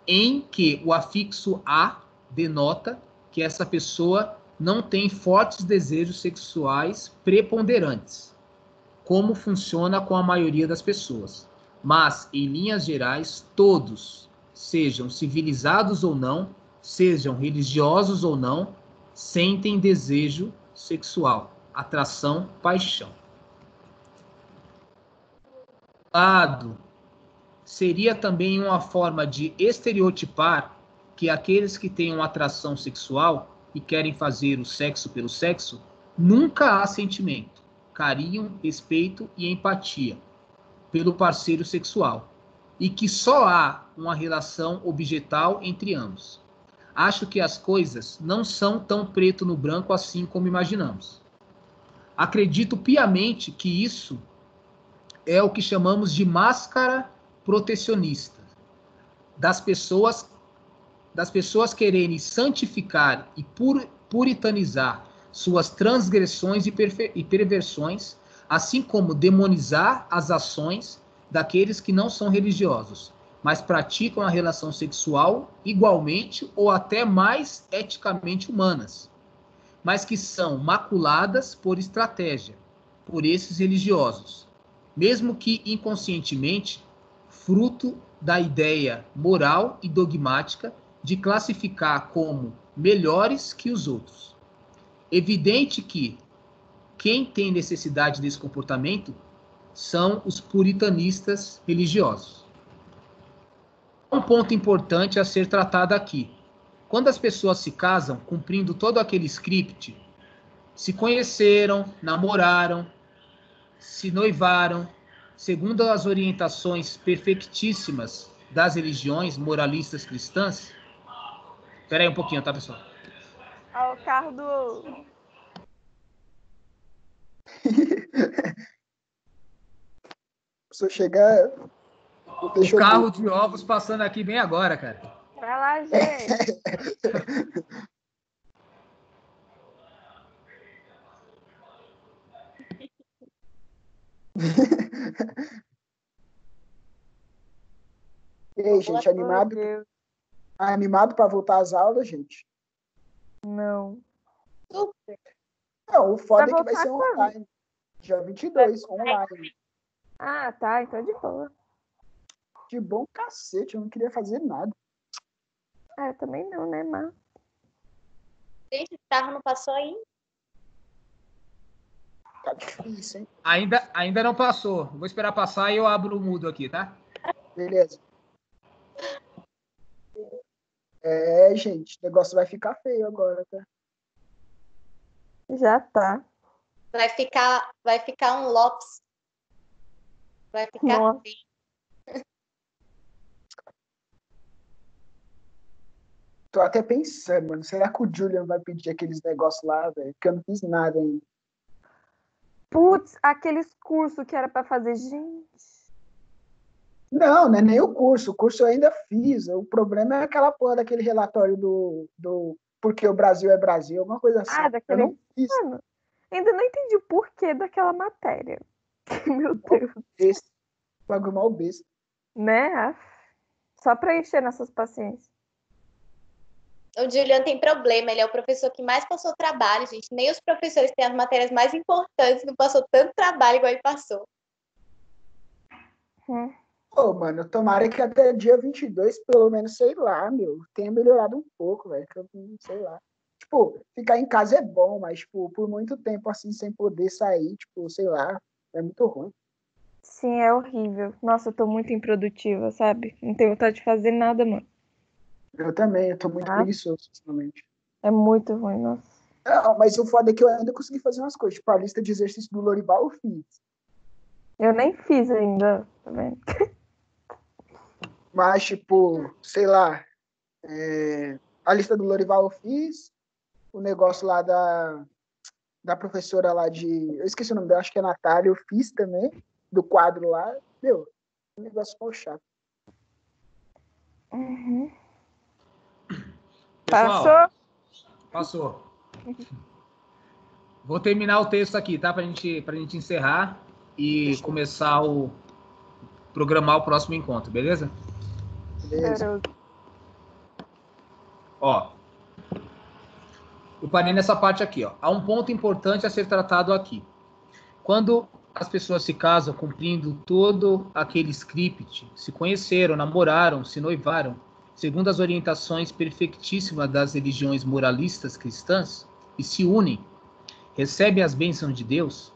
em que o afixo a denota que essa pessoa não tem fortes desejos sexuais preponderantes, como funciona com a maioria das pessoas. Mas, em linhas gerais, todos, sejam civilizados ou não, sejam religiosos ou não, sentem desejo sexual, atração, paixão. Lado seria também uma forma de estereotipar que aqueles que têm uma atração sexual e querem fazer o sexo pelo sexo, nunca há sentimento, carinho, respeito e empatia pelo parceiro sexual, e que só há uma relação objetal entre ambos. Acho que as coisas não são tão preto no branco assim como imaginamos. Acredito piamente que isso é o que chamamos de máscara protecionista das pessoas quererem santificar e puritanizar suas transgressões e perversões, assim como demonizar as ações daqueles que não são religiosos, mas praticam a relação sexual igualmente ou até mais eticamente humanas, mas que são maculadas por estratégia, por esses religiosos, mesmo que inconscientemente, fruto da ideia moral e dogmática de classificar como melhores que os outros. Evidente que quem tem necessidade desse comportamento são os puritanistas religiosos. Um ponto importante a ser tratado aqui. Quando as pessoas se casam cumprindo todo aquele script, se conheceram, namoraram, se noivaram, segundo as orientações perfectíssimas das religiões moralistas cristãs. Espera aí um pouquinho, tá, pessoal? Ó, o carro do... Se eu chegar... O carro de ovos passando aqui bem agora, cara. Vai lá, gente. E aí, gente, animado para voltar às aulas, gente? Não. Super. Não, o foda é que vai voltar ser quando? online. Dia 22, online. Ah, tá. Então de boa. De bom cacete, eu não queria fazer nada. Ah, eu também não, né, Mar? Gente, o carro não passou ainda. Tá difícil, hein? Ainda não passou. Vou esperar passar e eu abro o mudo aqui, tá? Beleza. É, gente, o negócio vai ficar feio agora, tá? Já tá. Vai ficar um Lopes. Vai ficar Nossa. feio. Tô até pensando, mano. Será que o Julian vai pedir aqueles negócios lá, velho? Porque eu não fiz nada ainda. Putz, aqueles cursos que era para fazer, gente. Não é nem o curso eu ainda fiz. O problema é aquela porra daquele relatório do Porque o Brasil é Brasil, alguma coisa assim. Eu daquele. não fiz. Mano, ainda não entendi o porquê daquela matéria. Meu Deus. Esse bagulho mal besta. Né? Aff. Só para encher nossas paciências. O Julian tem problema, ele é o professor que mais passou trabalho, gente. Nem os professores que têm as matérias mais importantes não passou tanto trabalho igual ele passou. Pô, mano, tomara que até dia 22, pelo menos, sei lá, tenha melhorado um pouco, velho. Sei lá. Tipo, ficar em casa é bom, mas, tipo, por muito tempo, assim, sem poder sair, tipo, sei lá, é muito ruim. Sim, é horrível. Nossa, eu tô muito improdutiva, sabe? Não tenho vontade de fazer nada, mano. Eu também, eu tô muito preguiçoso, sinceramente. É muito ruim, nossa. Não, mas o foda é que eu ainda consegui fazer umas coisas. Tipo, a lista de exercícios do Lorival eu fiz. Eu nem fiz ainda, tá vendo? Mas, tipo, sei lá, a lista do Lorival eu fiz, o negócio lá da professora lá eu esqueci o nome dela, acho que é Natália, eu fiz também, do quadro lá, o negócio ficou chato. Uhum. Pessoal, passou. Vou terminar o texto aqui, tá? Pra gente encerrar e começar programar o próximo encontro, beleza? Beleza. Ó, eu parei nessa parte aqui, ó. Há um ponto importante a ser tratado aqui. Quando as pessoas se casam cumprindo todo aquele script, se conheceram, namoraram, se noivaram, segundo as orientações perfeitíssimas das religiões moralistas cristãs, e se unem, recebem as bênçãos de Deus,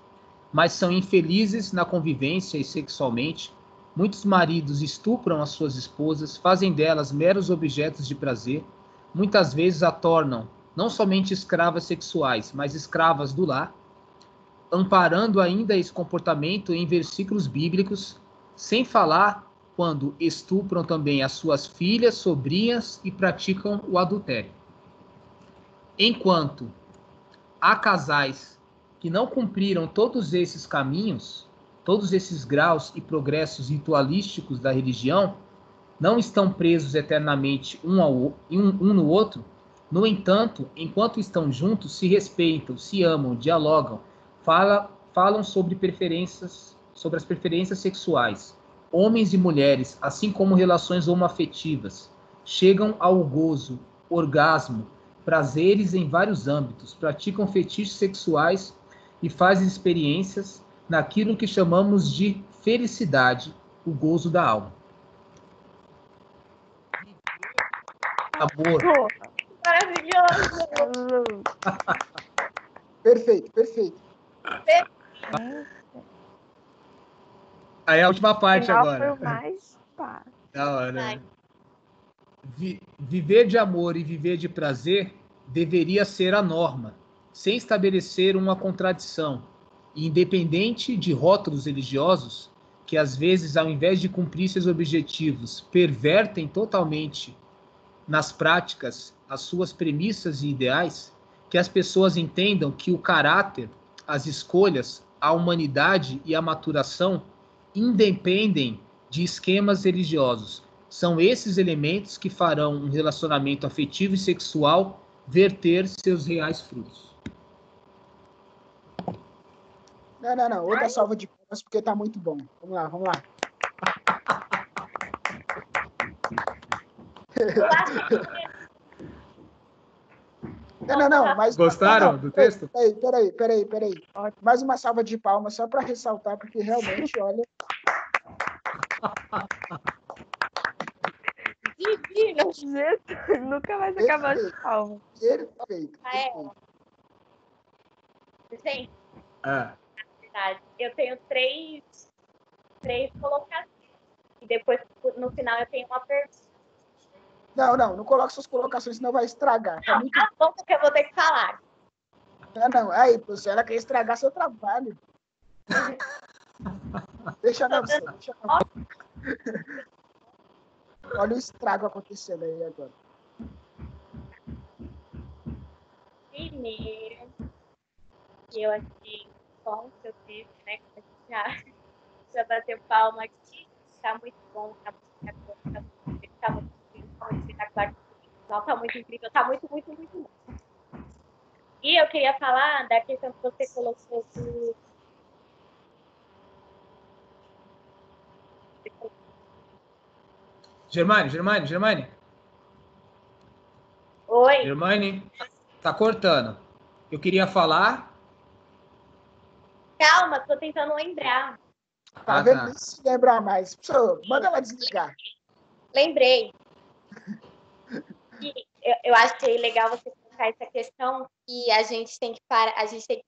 mas são infelizes na convivência e sexualmente, muitos maridos estupram as suas esposas, fazem delas meros objetos de prazer, muitas vezes a tornam não somente escravas sexuais, mas escravas do lar, amparando ainda esse comportamento em versículos bíblicos, sem falar quando estupram também as suas filhas, sobrinhas e praticam o adultério. Enquanto há casais que não cumpriram todos esses caminhos, todos esses graus e progressos ritualísticos da religião, não estão presos eternamente um no outro, no entanto, enquanto estão juntos, se respeitam, se amam, dialogam, falam sobre as preferências sexuais, homens e mulheres, assim como relações homoafetivas, chegam ao gozo, orgasmo, prazeres em vários âmbitos, praticam fetiches sexuais e fazem experiências naquilo que chamamos de felicidade, o gozo da alma. Amor. Maravilhoso! Perfeito. Aí a última parte Final agora. foi o mais Da hora. Viver de amor e viver de prazer deveria ser a norma, sem estabelecer uma contradição. E independente de rótulos religiosos, que às vezes, ao invés de cumprir seus objetivos, pervertem totalmente nas práticas as suas premissas e ideais, que as pessoas entendam que o caráter, as escolhas, a humanidade e a maturação independem de esquemas religiosos. São esses elementos que farão um relacionamento afetivo e sexual verter seus reais frutos. Não. Outra salva de palmas, porque tá muito bom. Vamos lá. Não, mas... Gostaram do texto? Peraí. Mais uma salva de palmas, só para ressaltar, porque realmente, olha... Divino! Jesus, nunca mais acabar de palmas. Perfeito. Gente, na verdade, eu tenho três colocações. E depois, no final, eu tenho uma pergunta. Não coloque suas colocações, senão vai estragar. Tá muito... bom, porque eu vou ter que falar. Não. Aí, você, ela quer estragar seu trabalho. Deixa não. Olha o estrago acontecendo aí agora. Primeiro, eu achei bom que eu teve, né? Já bateu palma aqui. Tá muito bom, tá muito espetacular, tá muito incrível, tá muito, muito, muito bom. E eu queria falar da questão que você colocou do... Germane. Oi? Germane, tá cortando. Eu queria falar... Calma, tô tentando lembrar. Tá vendo? Nem se lembrar mais. Professor, manda ela desligar. Lembrei. E eu achei legal você colocar essa questão que a gente tem que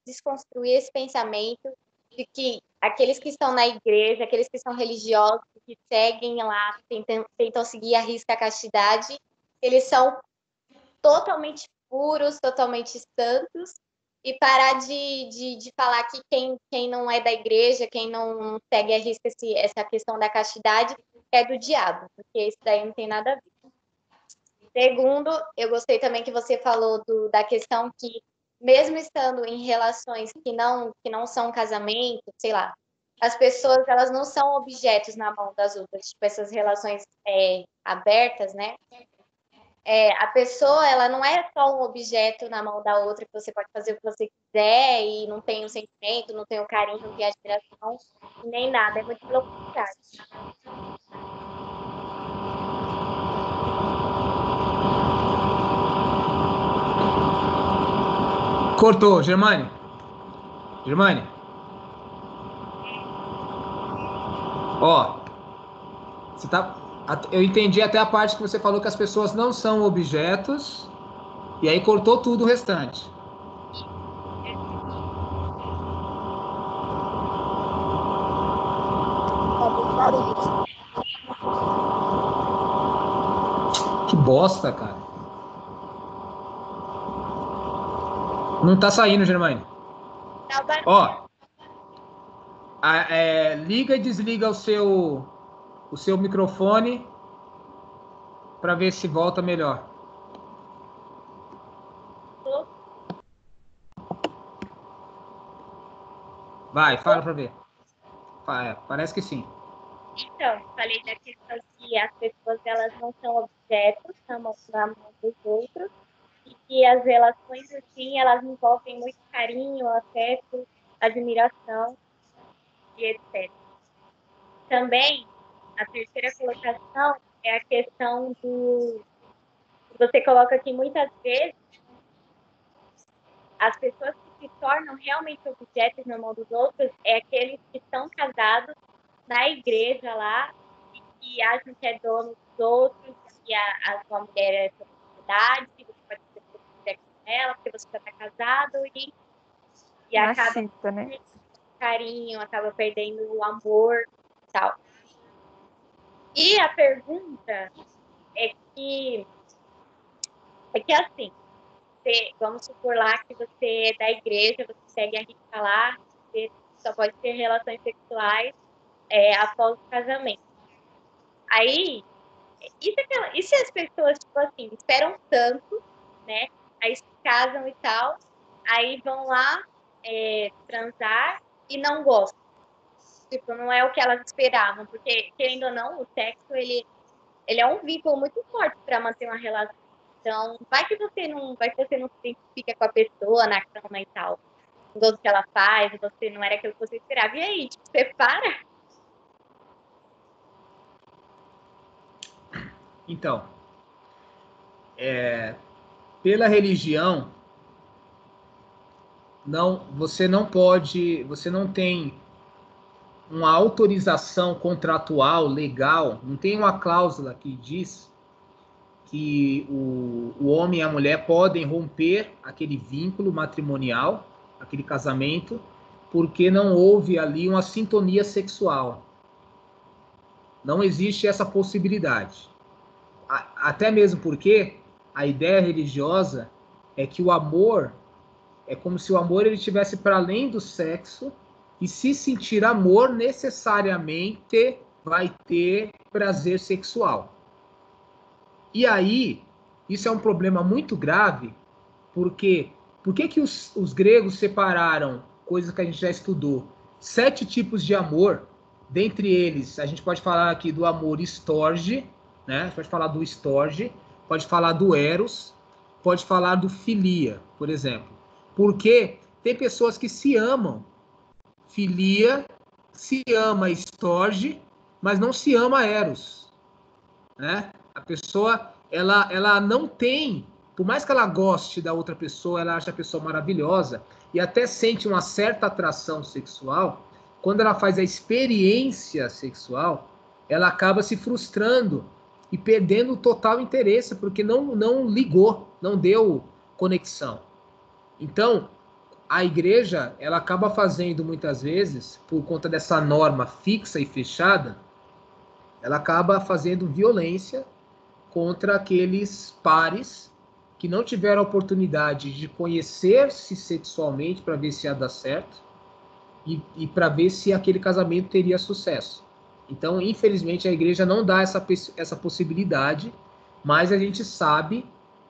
desconstruir esse pensamento de que aqueles que estão na igreja, aqueles que são religiosos, que seguem lá, tentam seguir a risca a castidade, eles são totalmente puros, totalmente santos, e parar de falar que quem não é da igreja, quem não segue a risca essa questão da castidade, é do diabo, porque isso daí não tem nada a ver. Segundo, eu gostei também que você falou da questão que, mesmo estando em relações que não são casamento, sei lá, as pessoas, elas não são objetos na mão das outras, tipo, essas relações abertas, né? A pessoa, ela não é só um objeto na mão da outra, que você pode fazer o que você quiser e não tem o sentimento, não tem o carinho, não tem a admiração, nem nada, é muito pelo contrário. Cortou, Germane. Ó, você tá... Eu entendi até a parte que você falou que as pessoas não são objetos, e aí cortou tudo o restante. Que bosta, cara. Não tá saindo, Germane. Ó, liga e desliga o seu microfone para ver se volta melhor. Vai, fala para ver. Parece que sim. Então, falei da questão que as pessoas, elas não são objetos na mão dos outros, e que as relações, assim, elas envolvem muito carinho, afeto, admiração e etc. Também, a terceira colocação é a questão você coloca aqui muitas vezes as pessoas que se tornam realmente objetos na mão dos outros é aqueles que estão casados na igreja lá e que acham que é dono dos outros, que a sua mulher é sua propriedade, que você pode ser propriedade com ela, porque você já está casado e acaba perdendo o carinho, acaba perdendo o amor e tal. E a pergunta é que assim, vamos supor lá que você é da igreja, você segue a risca lá, você só pode ter relações sexuais após o casamento. Aí, e se as pessoas, tipo assim, esperam tanto, né? Aí se casam e tal, aí vão lá transar e não gostam. Tipo, não é o que elas esperavam, porque, querendo ou não, o sexo, ele é um vínculo muito forte para manter uma relação. Então, vai que você não se identifica com a pessoa na cama e tal. Não gosta do que ela faz, você não era aquilo que você esperava. E aí, tipo, você para? Então, pela religião, você não tem uma autorização contratual, legal, não tem uma cláusula que diz que o homem e a mulher podem romper aquele vínculo matrimonial, aquele casamento, porque não houve ali uma sintonia sexual. Não existe essa possibilidade. Até mesmo porque a ideia religiosa é que o amor é como se o amor ele estivesse para além do sexo, e se sentir amor necessariamente vai ter prazer sexual. E aí, isso é um problema muito grave, porque por que os gregos separaram coisas que a gente já estudou. 7 tipos de amor. Dentre eles, a gente pode falar aqui do amor storge, né? A gente pode falar do storge, pode falar do eros, pode falar do filia, por exemplo. Porque tem pessoas que se amam. Filia, se ama storge, mas não se ama eros, né? A pessoa, ela não tem, por mais que ela goste da outra pessoa, ela acha a pessoa maravilhosa e até sente uma certa atração sexual. Quando ela faz a experiência sexual, ela acaba se frustrando e perdendo o total interesse, porque não ligou, não deu conexão. Então, a igreja, ela acaba fazendo muitas vezes, por conta dessa norma fixa e fechada, ela acaba fazendo violência contra aqueles pares que não tiveram a oportunidade de conhecer-se sexualmente para ver se ia dar certo e para ver se aquele casamento teria sucesso. Então, infelizmente, a igreja não dá essa possibilidade, mas a gente sabe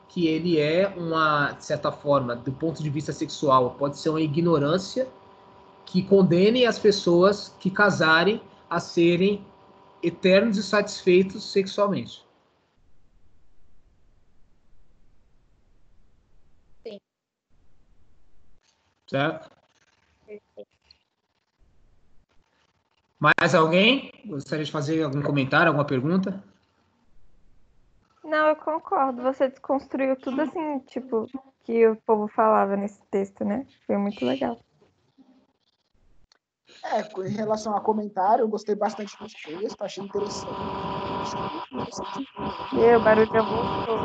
que ele é uma, de certa forma, do ponto de vista sexual, pode ser uma ignorância que condene as pessoas que casarem a serem eternos e satisfeitos sexualmente. Sim. Certo? Perfeito. Mais alguém? Gostaria de fazer algum comentário, alguma pergunta? Não, eu concordo. Você desconstruiu tudo assim, tipo, que o povo falava nesse texto, né? Foi muito legal. Em relação a comentário, eu gostei bastante do texto, achei interessante. E o barulho voltou.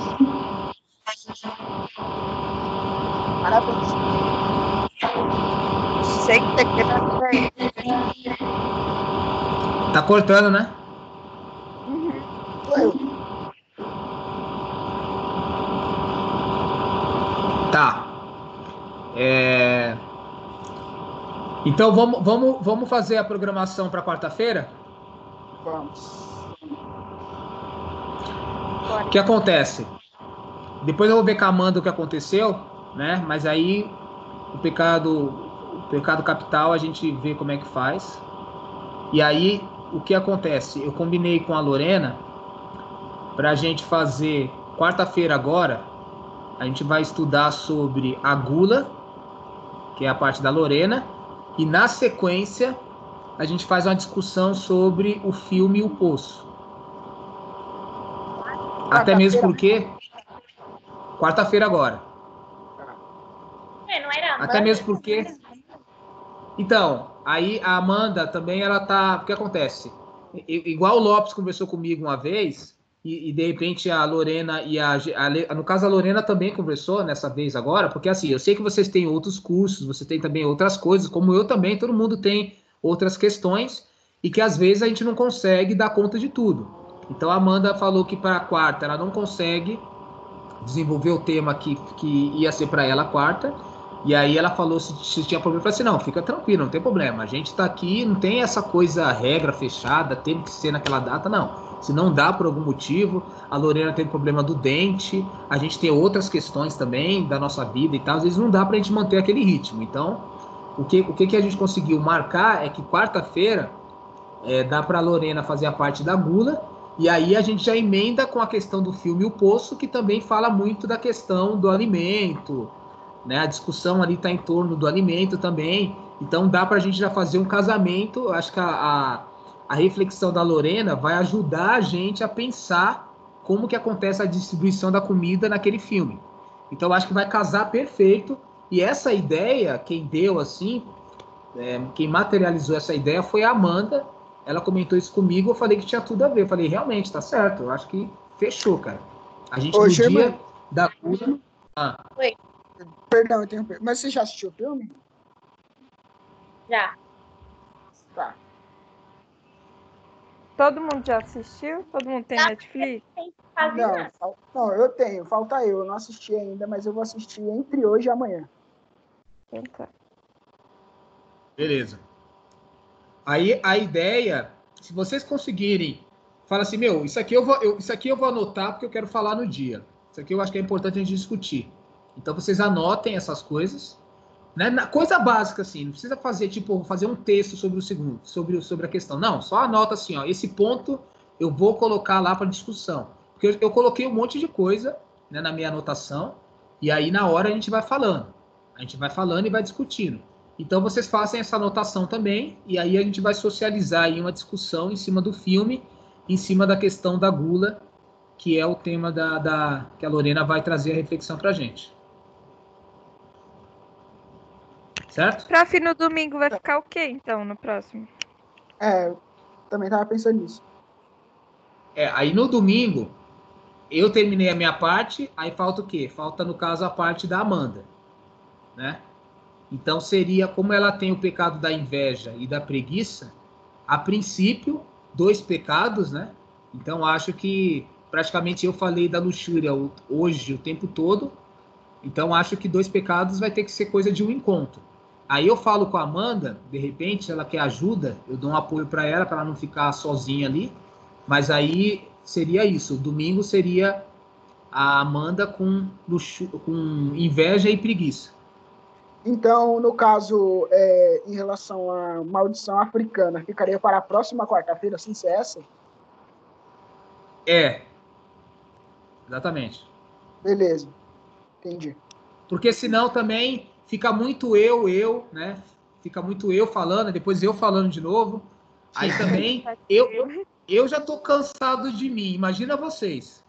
Parabéns. Sei que tá querendo aí. Tá cortando, né? Eu. Tá. Então vamos fazer a programação para quarta-feira? Vamos. O que acontece? Depois eu vou ver com a Amanda o que aconteceu, né? Mas aí o pecado capital a gente vê como é que faz. E aí o que acontece? Eu combinei com a Lorena para a gente fazer quarta-feira agora. A gente vai estudar sobre a gula, que é a parte da Lorena, e na sequência a gente faz uma discussão sobre o filme O Poço. Até mesmo porque quarta-feira agora. Não era Até mesmo porque então, aí a Amanda também ela tá, o que acontece? Igual o Lopes conversou comigo uma vez e de repente a Lorena e no caso a Lorena também conversou nessa vez agora, porque assim, eu sei que vocês têm outros cursos, você tem também outras coisas, como eu também, todo mundo tem outras questões e que às vezes a gente não consegue dar conta de tudo. Então a Amanda falou que para a quarta ela não consegue desenvolver o tema que ia ser para ela a quarta. E aí ela falou se tinha problema. Eu falei assim, não, fica tranquilo, não tem problema. A gente tá aqui, não tem essa coisa, regra fechada, tem que ser naquela data, não. Se não dá por algum motivo, a Lorena tem problema do dente, a gente tem outras questões também da nossa vida e tal, às vezes não dá pra gente manter aquele ritmo. Então, o que a gente conseguiu marcar é que quarta-feira dá pra Lorena fazer a parte da gula, e aí a gente já emenda com a questão do filme O Poço, que também fala muito da questão do alimento, né? A discussão ali está em torno do alimento também. Então dá para a gente já fazer um casamento. Acho que a reflexão da Lorena vai ajudar a gente a pensar como que acontece a distribuição da comida naquele filme. Então acho que vai casar perfeito. E essa ideia, quem deu assim, quem materializou essa ideia foi a Amanda. Ela comentou isso comigo, eu falei que tinha tudo a ver. Eu falei, realmente, tá certo. Eu acho que fechou, cara. A gente no dia da cura. Oi. Perdão, interromper. Mas você já assistiu o filme? Já. Tá. Todo mundo já assistiu? Todo mundo tem Netflix? Não, eu tenho. Falta eu. Eu não assisti ainda, mas eu vou assistir entre hoje e amanhã. Então. Beleza. Aí a ideia, se vocês conseguirem, fala assim, meu, isso aqui eu vou anotar porque eu quero falar no dia. Isso aqui eu acho que é importante a gente discutir. Então vocês anotem essas coisas, Né? Coisa básica, assim, não precisa fazer, tipo, fazer um texto sobre o segundo, sobre a questão. Não, só anota assim, ó, esse ponto eu vou colocar lá para discussão. Porque eu coloquei um monte de coisa, né, na minha anotação, e aí na hora a gente vai falando. A gente vai falando e vai discutindo. Então vocês façam essa anotação também, e aí a gente vai socializar aí uma discussão em cima do filme, em cima da questão da gula, que é o tema que a Lorena vai trazer a reflexão para a gente. Certo? Prof, no domingo vai ficar o quê, então, no próximo? Também tava pensando nisso. Aí no domingo, eu terminei a minha parte, aí falta o quê? Falta, no caso, a parte da Amanda, né? Então seria, como ela tem o pecado da inveja e da preguiça, a princípio, 2 pecados, né? Então acho que praticamente eu falei da luxúria hoje o tempo todo, então acho que 2 pecados vai ter que ser coisa de um encontro. Aí eu falo com a Amanda, de repente ela quer ajuda, eu dou um apoio para ela não ficar sozinha ali, mas aí seria isso, o domingo seria a Amanda com inveja e preguiça. Então, no caso, em relação à maldição africana, ficaria para a próxima quarta-feira, sem ser essa? Exatamente. Beleza, entendi. Porque senão também fica muito né? Fica muito eu falando, depois eu falando de novo. Aí também eu já tô cansado de mim. Imagina vocês.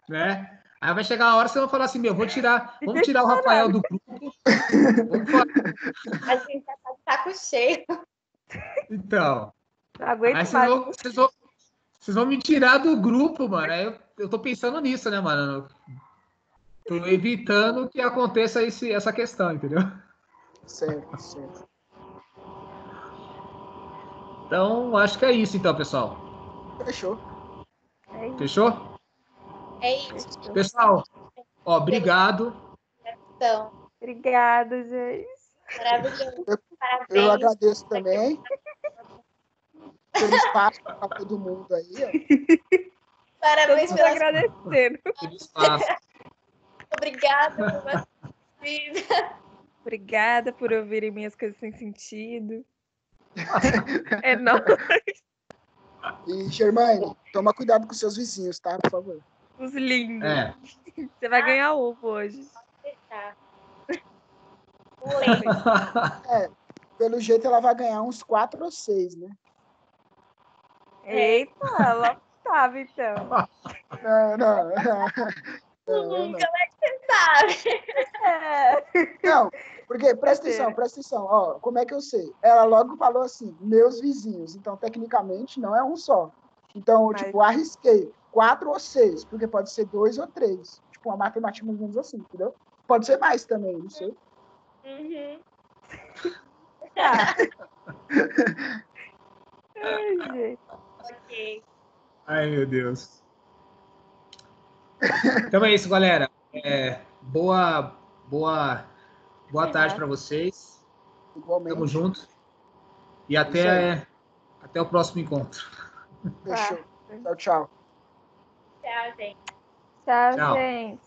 Né? Aí vai chegar a hora você vai falar assim, vamos tirar o Rafael do grupo. A gente já tá de saco cheio. Então. Não aguento Aí vocês vão me tirar do grupo, mano. Aí eu tô pensando nisso, né, mano? Tô evitando que aconteça essa questão, entendeu? Certo. Então, acho que é isso, então, pessoal. Fechou. Fechou? É isso. Pessoal, obrigado. Então, Obrigada, gente. maravilhoso. Parabéns. Eu agradeço também pelo espaço para todo mundo aí. Ó. Parabéns pela agradecendo. Obrigada por você. Obrigada por ouvirem minhas coisas sem sentido. É nóis. E, Germaine, toma cuidado com seus vizinhos, tá? Por favor. Os lindos. Você vai ganhar ovo hoje. Pelo jeito ela vai ganhar uns 4 ou 6, né? Eita, ela sabe, então. Não. Como é que você sabe? Não, porque, presta atenção, ó, como é que eu sei? Ela logo falou assim, meus vizinhos, então tecnicamente não é um só. Então, tipo, arrisquei 4 ou 6, porque pode ser 2 ou 3. Tipo, uma matemática mais ou menos assim, entendeu? Pode ser mais também, não sei. Uhum. Ai, gente. Ok. Ai, meu Deus. Então é isso, galera. Boa tarde para vocês. Igualmente. Tamo junto. E até o próximo encontro. Fechou. Tchau. Tchau, gente. Tchau, gente.